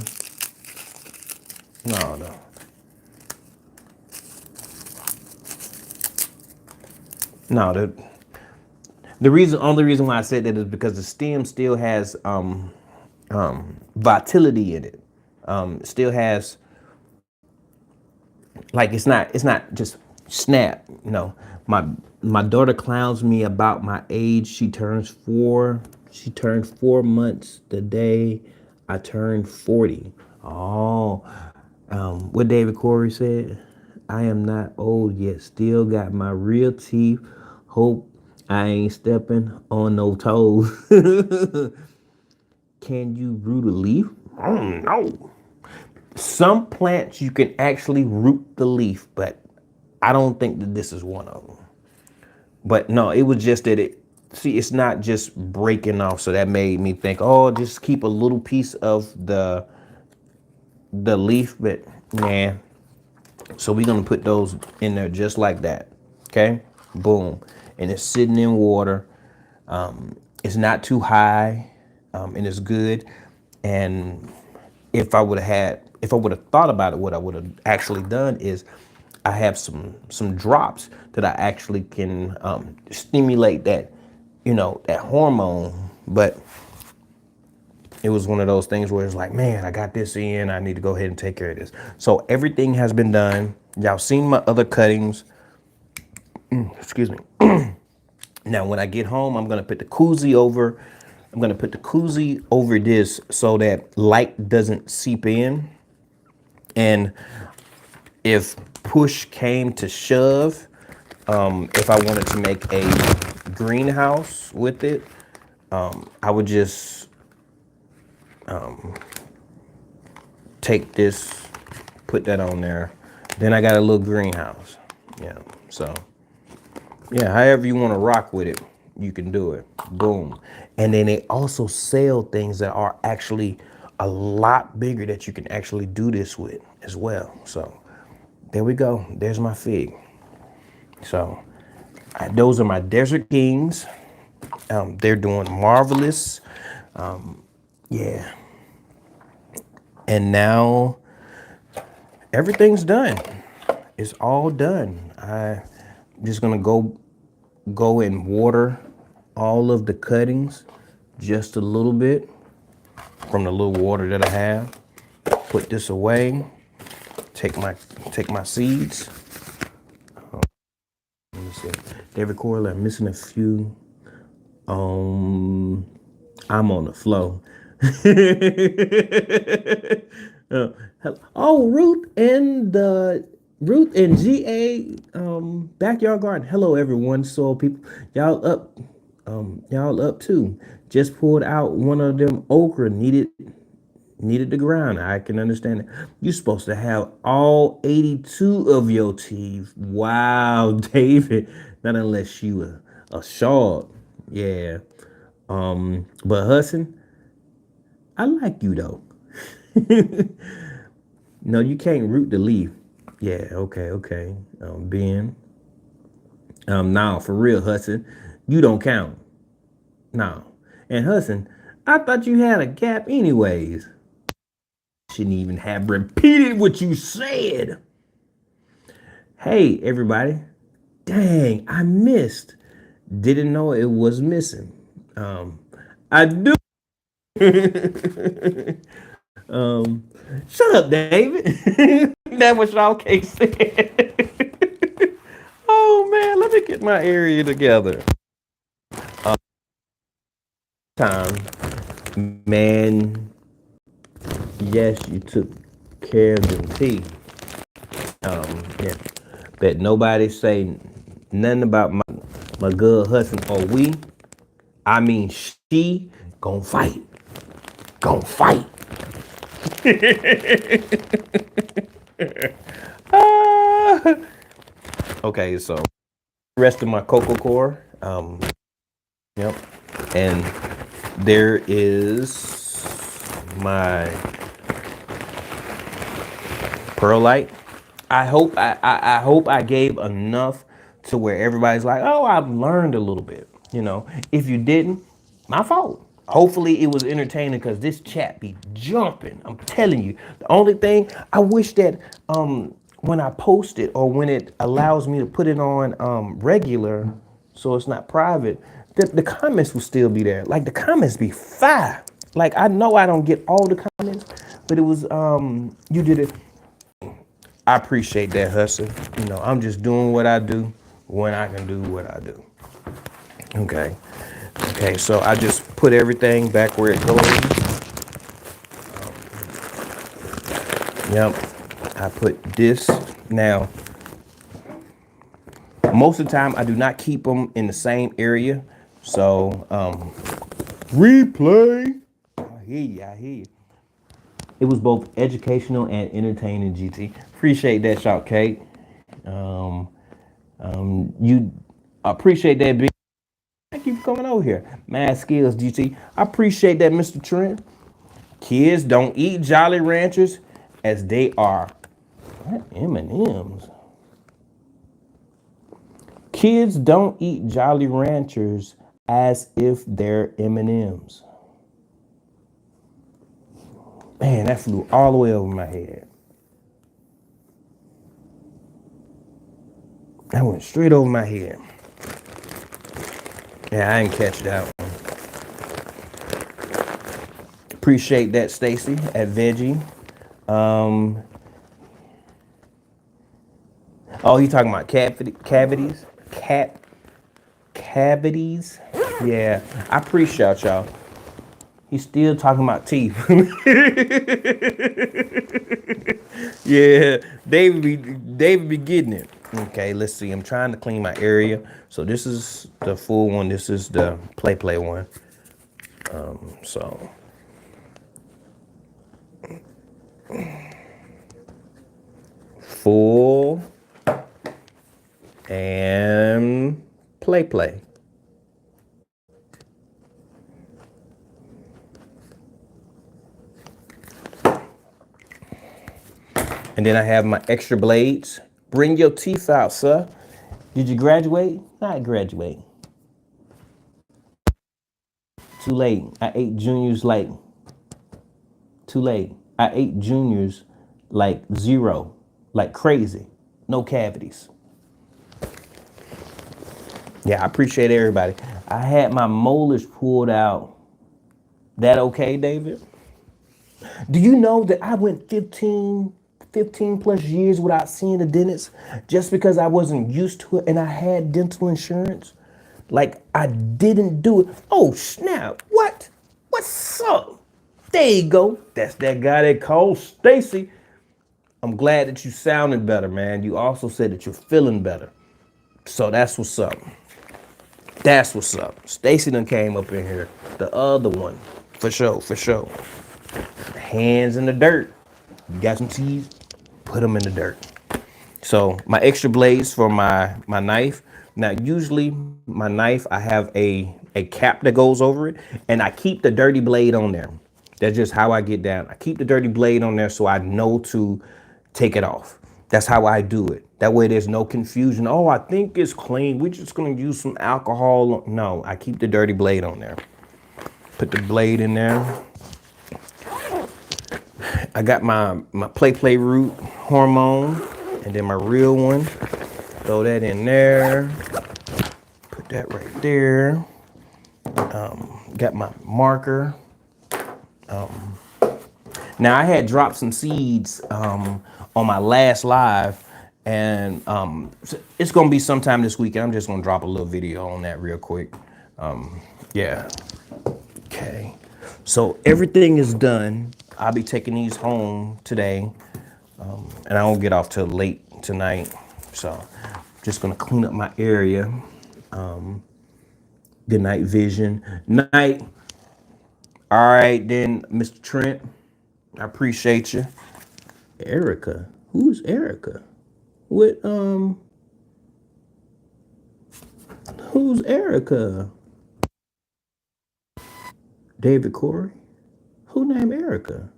[SPEAKER 2] no. No, the only reason why I said that is because the stem still has vitality in it. Still has, like, it's not just snap. You know, my daughter clowns me about my age. She turns 4. She turned 4 months the day I turned 40. Oh, what David Corey said. I am not old yet. Still got my real teeth. Hope I ain't stepping on no toes. Can you root a leaf? I don't know. Some plants you can actually root the leaf, but I don't think that this is one of them. But no, it was just that it's not just breaking off. So that made me think, oh, just keep a little piece of the leaf, but man. So we're gonna put those in there just like that. Okay, boom. And it's sitting in water. It's not too high, and it's good. And if I would have thought about it, what I would have actually done is I have some drops that I actually can stimulate that, that hormone. But It was one of those things where it's like, man, I got this in. I need to go ahead and take care of this. So everything has been done. Y'all seen my other cuttings. Excuse me. Now, when I get home, I'm going to put the koozie over. I'm going to put the koozie over this so that light doesn't seep in. And if push came to shove, if I wanted to make a greenhouse with it, I would just take this, put that on there. Then I got a little greenhouse. Yeah. So, yeah, however you want to rock with it, you can do it. Boom. And then they also sell things that are actually a lot bigger that you can actually do this with as well. So there we go. There's my fig. So those are my Desert Kings. They're doing marvelous. Yeah. And now everything's done. It's all done. I'm just gonna go and water all of the cuttings just a little bit from the little water that I have. Put this away. Take my seeds. Let me see. David Corley, I'm missing a few. I'm on the flow. Oh, Ruth and GA backyard garden. Hello, everyone. So people, y'all up too. Just pulled out one of them okra needed the ground. I can understand it. You're supposed to have all 82 of your teeth. Wow, David. Not unless you a short. Yeah. But Hudson, I like you though. No, you can't root the leaf. Yeah, okay. Ben. Now for real, Hudson, you don't count. No. And Hudson, I thought you had a gap anyways. Shouldn't even have repeated what you said. Hey, everybody. Dang, I missed. Didn't know it was missing. I do. Shut up, David. That was y'all can't say. Oh man, let me get my area together. Time, man. Yes, you took care of them teeth. Yeah. Bet nobody say nothing about my good husband or we. I mean, she gon' fight. Gon' fight. Okay, so rest of my cocoa core. Yep. And there is my perlite. I hope I gave enough to where everybody's like, oh, I've learned a little bit. You know, if you didn't, my fault. Hopefully it was entertaining because this chat be jumping. I'm telling you. The only thing I wish that when I post it or when it allows me to put it on regular, so it's not private, the comments will still be there. Like the comments be fire. Like I know I don't get all the comments, but it was you did it. I appreciate that, Hustle. You know, I'm just doing what I do when I can do what I do. Okay. Okay, so I just put everything back where it goes. Yep. I put this. Now, most of the time I do not keep them in the same area. So, replay. I hear you. It was both educational and entertaining, GT. Appreciate that, Shot Cake. You appreciate that, big. Thank you for coming over here. Mad skills, GT. I appreciate that, Mr. Trent. Kids don't eat Jolly Ranchers as they are what M&Ms. Kids don't eat Jolly Ranchers as if they're M&Ms. Man, that flew all the way over my head. That went straight over my head. Yeah, I didn't catch that one. Appreciate that, Stacy at Veggie. Um, oh, you talking about cavities? Cavities? Yeah, I appreciate y'all. He's still talking about teeth. Yeah, David be getting it. Okay, let's see. I'm trying to clean my area. So this is the full one. This is the play one. So full and play. And then I have my extra blades. Bring your teeth out, sir. Did you graduate? Not graduate. Too late. I ate juniors like too late. I ate juniors like zero, like crazy. No cavities. Yeah, I appreciate everybody. I had my molars pulled out. That okay, David? Do you know that I went 15 plus years without seeing a dentist just because I wasn't used to it and I had dental insurance? Like I didn't do it. Oh snap! What? What's up? There you go. That's that guy they called Stacy. I'm glad that you sounded better, man. You also said that you're feeling better. So that's what's up. That's what's up. Stacy done came up in here. The other one. For sure, for sure. Hands in the dirt. You got some teeth, put them in the dirt. So my extra blades for my knife. Now usually my knife, I have a cap that goes over it, and I keep the dirty blade on there. That's just how I get down. I keep the dirty blade on there so I know to take it off. That's how I do it. That way there's no confusion. Oh, I think it's clean. We're just gonna use some alcohol. No, I keep the dirty blade on there. Put the blade in there. I got my play root hormone, and then my real one. Throw that in there. Put that right there. Got my marker. Now I had dropped some seeds on my last live, and it's gonna be sometime this weekend. I'm just gonna drop a little video on that real quick. Yeah. Okay. So everything is done. I'll be taking these home today, and I won't get off till late tonight. So just gonna clean up my area. Good night, Vision. Night. All right, then, Mr. Trent. I appreciate you. Erica. Who's Erica? What, who's Erica? David Corey? Who named Erica?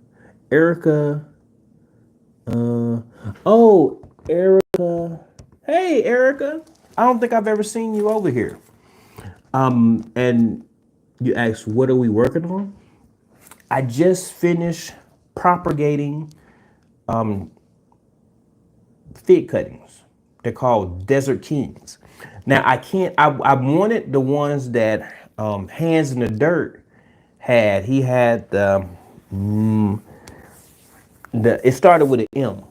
[SPEAKER 2] Erica, oh, Erica. Hey, Erica. I don't think I've ever seen you over here. And you asked, what are we working on? I just finished propagating fig cuttings. They're called Desert Kings. Now I wanted the ones that Hands in the Dirt had. He had it started with an M.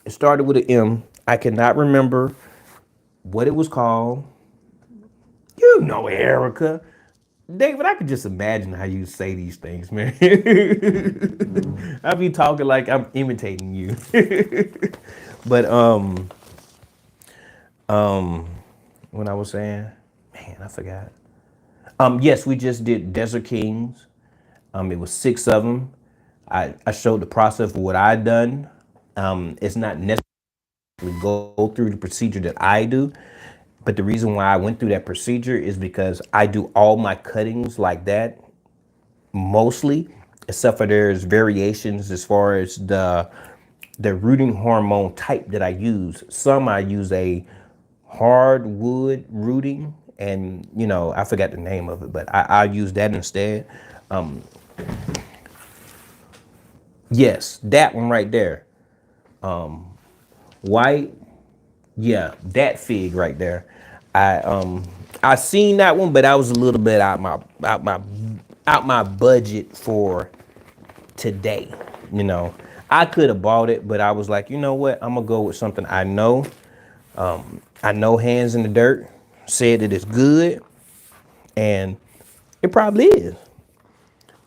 [SPEAKER 2] It started with an M. I cannot remember what it was called. You know, Erica. David, I could just imagine how you say these things, man. I be talking like I'm imitating you. But when I was saying, man, I forgot. Yes, we just did Desert Kings. It was 6 of them. I showed the process of what I'd done. It's not necessarily go through the procedure that I do, but the reason why I went through that procedure is because I do all my cuttings like that, mostly, except for there's variations as far as the rooting hormone type that I use. Some I use a hardwood rooting, and I forgot the name of it, but I use that instead. Yes, that one right there. White, yeah, that fig right there. I seen that one, but I was a little bit out my out my budget for today. You know, I could have bought it, but I was like, you know what? I'm gonna go with something I know. I know Hands in the Dirt said that it's good, and it probably is.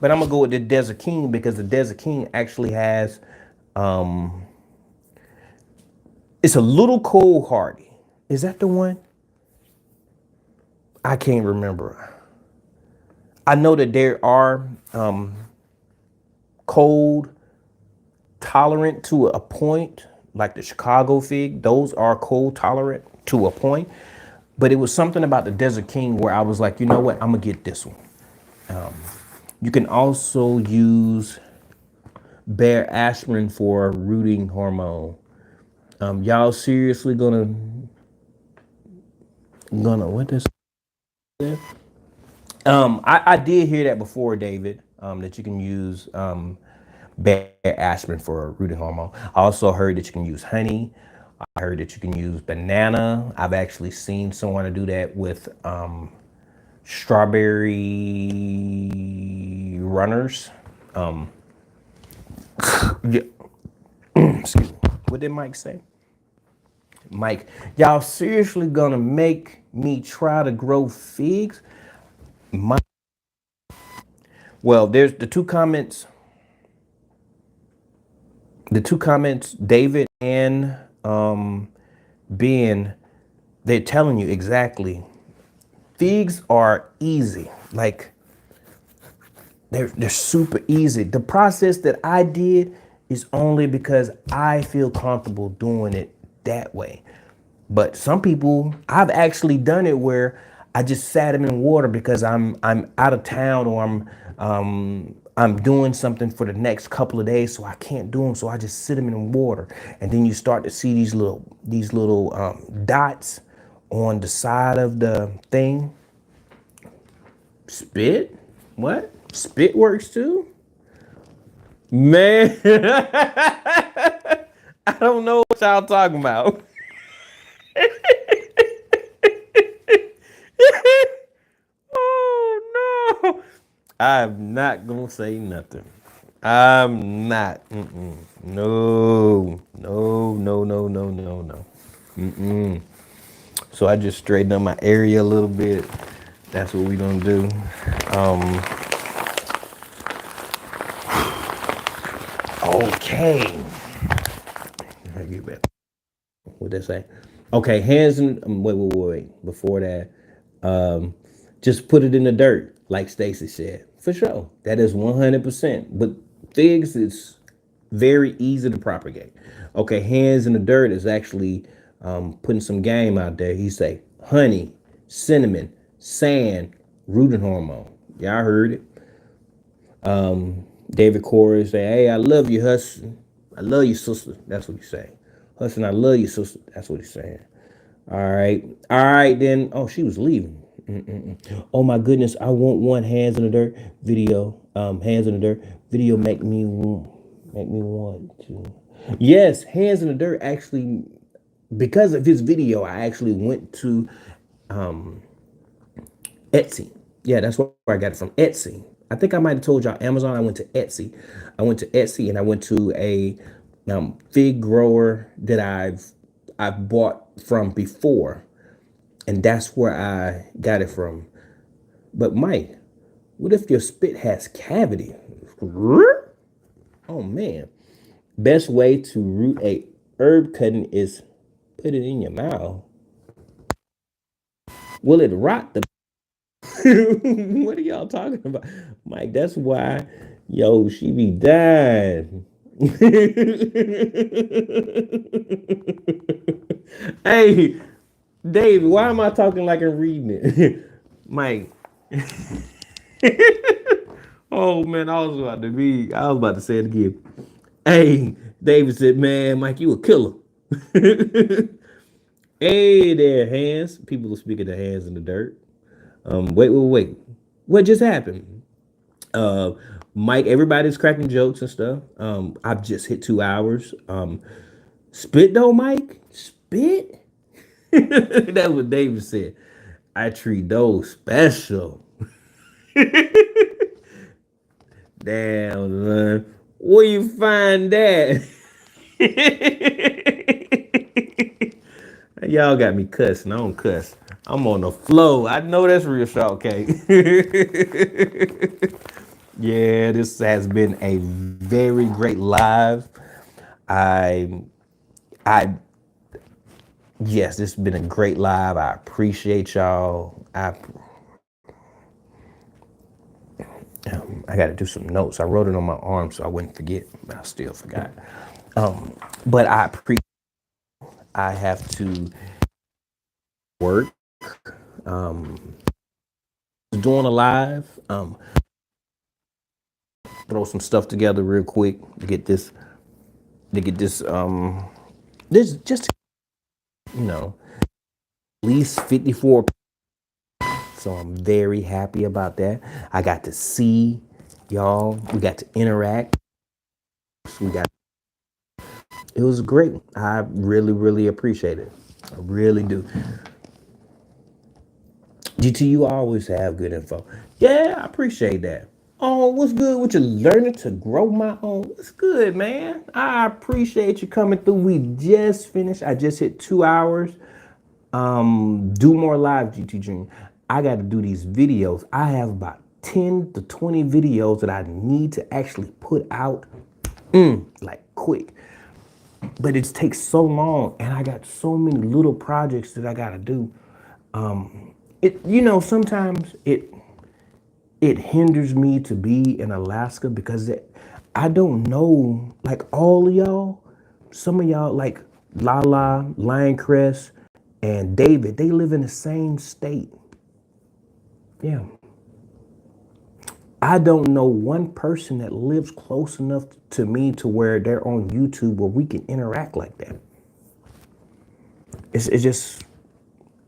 [SPEAKER 2] But I'm gonna go with the Desert King because the Desert King actually has it's a little cold hardy. Is that the one? I can't remember. I know that there are cold tolerant to a point, like the Chicago fig. Those are cold tolerant to a point. But it was something about the Desert King where I was like, you know what? I'm gonna get this one. You can also use Bear aspirin for rooting hormone. Y'all seriously gonna what this? I did hear that before, David. That you can use Bear aspirin for rooting hormone. I also heard that you can use honey. I heard that you can use banana. I've actually seen someone to do that with strawberry runners. Yeah, excuse me. What did Mike say? Mike, y'all seriously gonna make me try to grow figs? My, well, there's the two comments. The two comments, David and Ben, they're telling you exactly. Figs are easy. Like they're super easy. The process that I did is only because I feel comfortable doing it that way. But some people, I've actually done it where I just sat them in water because I'm out of town or I'm doing something for the next couple of days, so I can't do them. So I just sit them in water, and then you start to see these little dots on the side of the thing. Spit? What? Spit works too? Man, I don't know what y'all talking about. Oh no! I'm not gonna say nothing. I'm not. Mm-mm. No, no, no, no, no, no, no. So I just straightened up my area a little bit. That's what we gonna do. Um, okay. I get back. What they say? Okay, hands in. Wait. Before that, just put it in the dirt, like Stacy said. For sure, that is 100%. But figs is very easy to propagate. Okay, hands in the dirt is actually putting some game out there. He say honey, cinnamon, sand, rooting hormone. Y'all heard it. David Corey say, "Hey, I love you, Hudson. I love you, sister." That's what he's saying. Hudson, I love you, sister. That's what he's saying. All right. Then, oh, she was leaving. Oh my goodness, I want one hands in the dirt video. Hands in the dirt video make me want to. Yes, hands in the dirt. Actually, because of his video, I actually went to Etsy. Yeah, that's where I got it from. Etsy. I think I might have told y'all Amazon. I went to Etsy. I went to Etsy and I went to a fig grower that I've bought from before, and that's where I got it from. But Mike, what if your spit has cavity? Oh man. Best way to root a herb cutting is put it in your mouth. Will it rot the what are y'all talking about? Mike, that's why yo, she be dying. Hey, Dave, why am I talking like I'm reading it? Mike. Oh man, I was about to say it again. Hey, David said, man, Mike, you a killer. Hey there, hands. People are speaking to hands in the dirt. Wait. What just happened? Uh, Mike, everybody's cracking jokes and stuff. I've just hit 2 hours. Spit though, Mike? Spit? That's what David said. I treat those special.
[SPEAKER 1] Damn, man. Where you find that? Y'all got me cussing. I don't cuss. I'm on the flow. I know that's real shortcake. Yeah, this has been a very great live. I, I, yes, this has been a great live. I appreciate y'all. I got to do some notes. I wrote it on my arm so I wouldn't forget. But I still forgot. But I appreciate. I have to work. Doing a live. Throw some stuff together real quick to get this. To get this. This just you know at least 54. So I'm very happy about that. I got to see y'all. We got to interact. We got. It was great. I really, really appreciate it. I really do. GT, you always have good info. Yeah, I appreciate that. Oh, what's good with you learning to grow my own? What's good, man? I appreciate you coming through. We just finished. I just hit 2 hours. Do more live, GT Junior. I got to do these videos. I have about 10 to 20 videos that I need to actually put out like quick. But it takes so long, and I got so many little projects that I got to do. Sometimes it hinders me to be in Alaska because I don't know, like all of y'all, some of y'all, like Lala, Lioncrest, and David, they live in the same state. Yeah. I don't know one person that lives close enough to me to where they're on YouTube where we can interact like that. It's just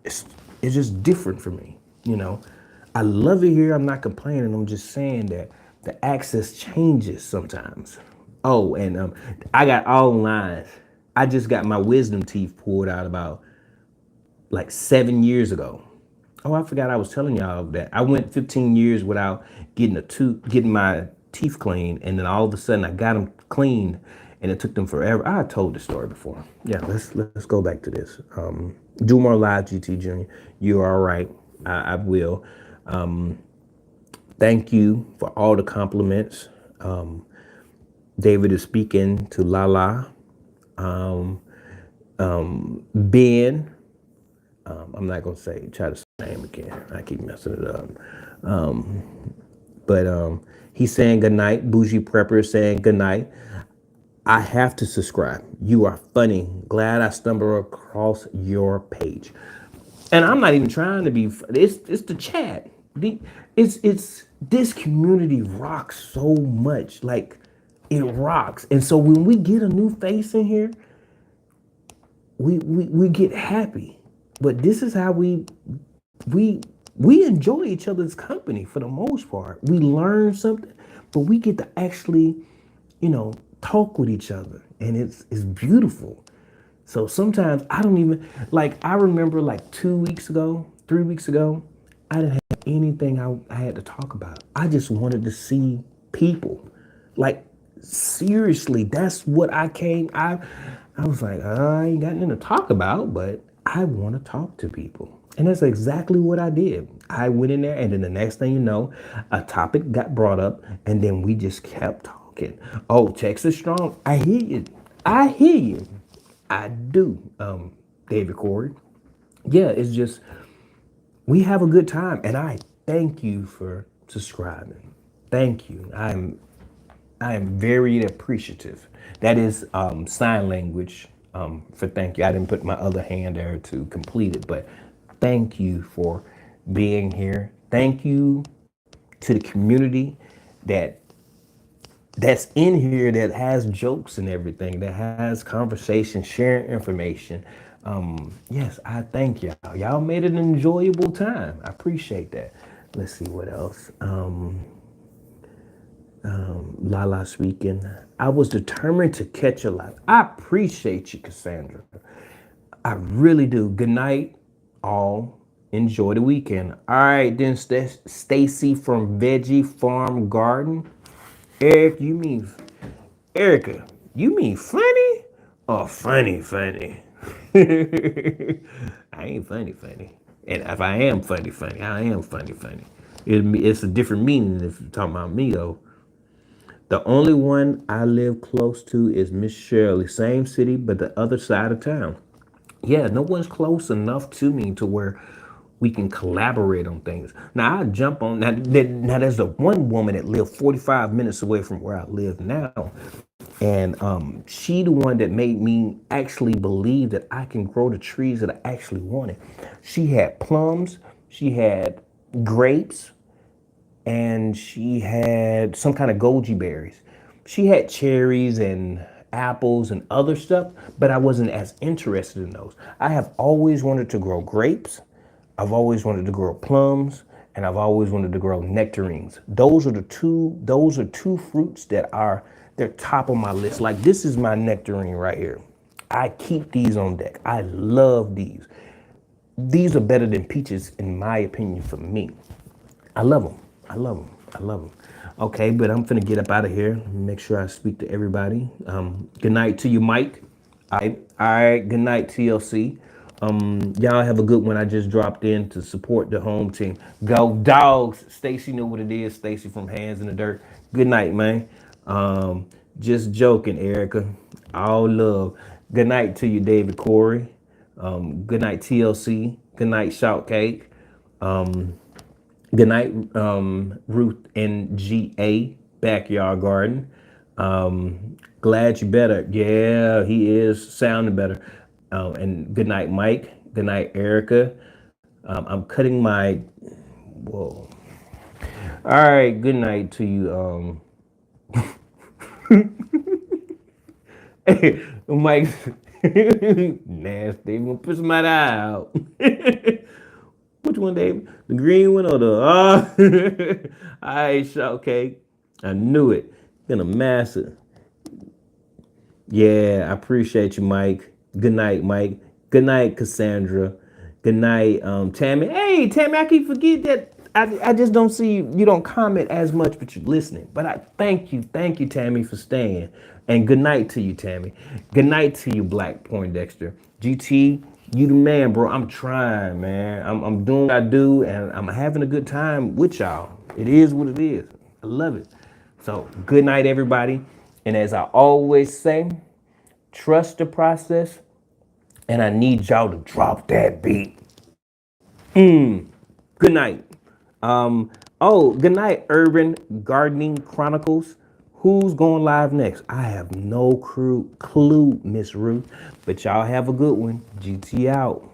[SPEAKER 1] it's it's just different for me, you know. I love it here. I'm not complaining. I'm just saying that the access changes sometimes. Oh, and I got all lines. I just got my wisdom teeth pulled out about like 7 years ago. Oh, I forgot I was telling y'all that I went 15 years without getting my teeth clean, and then all of a sudden I got them clean, and it took them forever. I told the story before. Yeah, let's go back to this. Do more live, GT Junior. You're all right. I will. Thank you for all the compliments. David is speaking to Lala. Ben. I'm not gonna try to say his name again. I keep messing it up. But he's saying good night. Bougie Prepper is saying good night. I have to subscribe. You are funny. Glad I stumbled across your page. And I'm not even trying to be. It's the chat. It's this community rocks so much. Like it rocks. And so when we get a new face in here, we get happy. But this is how we we enjoy each other's company for the most part. We learn something, but we get to actually, talk with each other, and it's beautiful. So sometimes I don't even like. I remember like 2 weeks ago, 3 weeks ago, I didn't have anything I had to talk about. I just wanted to see people. Like seriously, that's what I came. I was like, I ain't got nothing to talk about, but I want to talk to people. And that's exactly what I did. I went in there, and then the next thing you know, a topic got brought up, and then we just kept talking. Oh, Texas strong. I hear you. I hear you. I do, David Corey. Yeah, it's just we have a good time, and I thank you for subscribing. Thank you. I am very appreciative. That is sign language for thank you. I didn't put my other hand there to complete it, but thank you for being here. Thank you to the community that that's in here that has jokes and everything, that has conversation, sharing information. Yes, I thank y'all. Y'all made it an enjoyable time. I appreciate that. Let's see what else. Lala speaking. I was determined to catch a life. I appreciate you, Cassandra. I really do. Good night, all. Enjoy the weekend. All right, then Stacy from Veggie Farm Garden.
[SPEAKER 2] Eric, you mean Erica? You mean funny or funny? I ain't funny. And if I am funny, I am funny. It's a different meaning if you're talking about me though. The only one I live close to is Miss Shirley. Same city, but the other side of town. Yeah, no one's close enough to me to where we can collaborate on things. Now I jump on now. There's a one woman that lived 45 minutes away from where I live now, and she the one that made me actually believe that I can grow the trees that I actually wanted. She had plums, she had grapes, and she had some kind of goji berries. She had cherries and apples and other stuff, but I wasn't as interested in those. I have always wanted to grow grapes. I've always wanted to grow plums, and I've always wanted to grow nectarines. Those are two fruits that are they're top of my list. Like this is my nectarine right here. I keep these on deck. I love these. These are better than peaches in my opinion for me. I love them. I love them. Okay, but I'm finna get up out of here. Make sure I speak to everybody. Good night to you, Mike. All right. Good night, TLC. Y'all have a good one. I just dropped in to support the home team. Go dogs. Stacy know what it is. Stacy from Hands in the Dirt. Good night, man. Just joking, Erica. All love. Good night to you, David Corey. Good night, TLC. Good night, Shout Cake. Good night, Ruth NGA, Backyard Garden. Glad you better. Yeah, he is sounding better. And good night, Mike. Good night, Erica. I'm cutting my. Whoa. All right. Good night to you, Mike. Nasty. I'm gonna put somebody out. Which one, David? The green one or the? All right, shortcake. I knew it. Gonna mass it. Yeah, I appreciate you, Mike. Good night, Mike. Good night, Cassandra. Good night, Tammy. Hey, Tammy, I keep forgetting that I just don't see you. You don't comment as much, but you're listening. But I thank you, Tammy, for staying. And good night to you, Tammy. Good night to you, Black Poindexter. GT, you the man, bro. I'm trying, man. I'm doing what I do, and I'm having a good time with y'all. It is what it is. I love it. So good night, everybody. And as I always say, trust the process, and I need y'all to drop that beat. Good night. Good night, Urban Gardening Chronicles. Who's going live next? I have no clue, Miss Ruth. But y'all have a good one. GT out.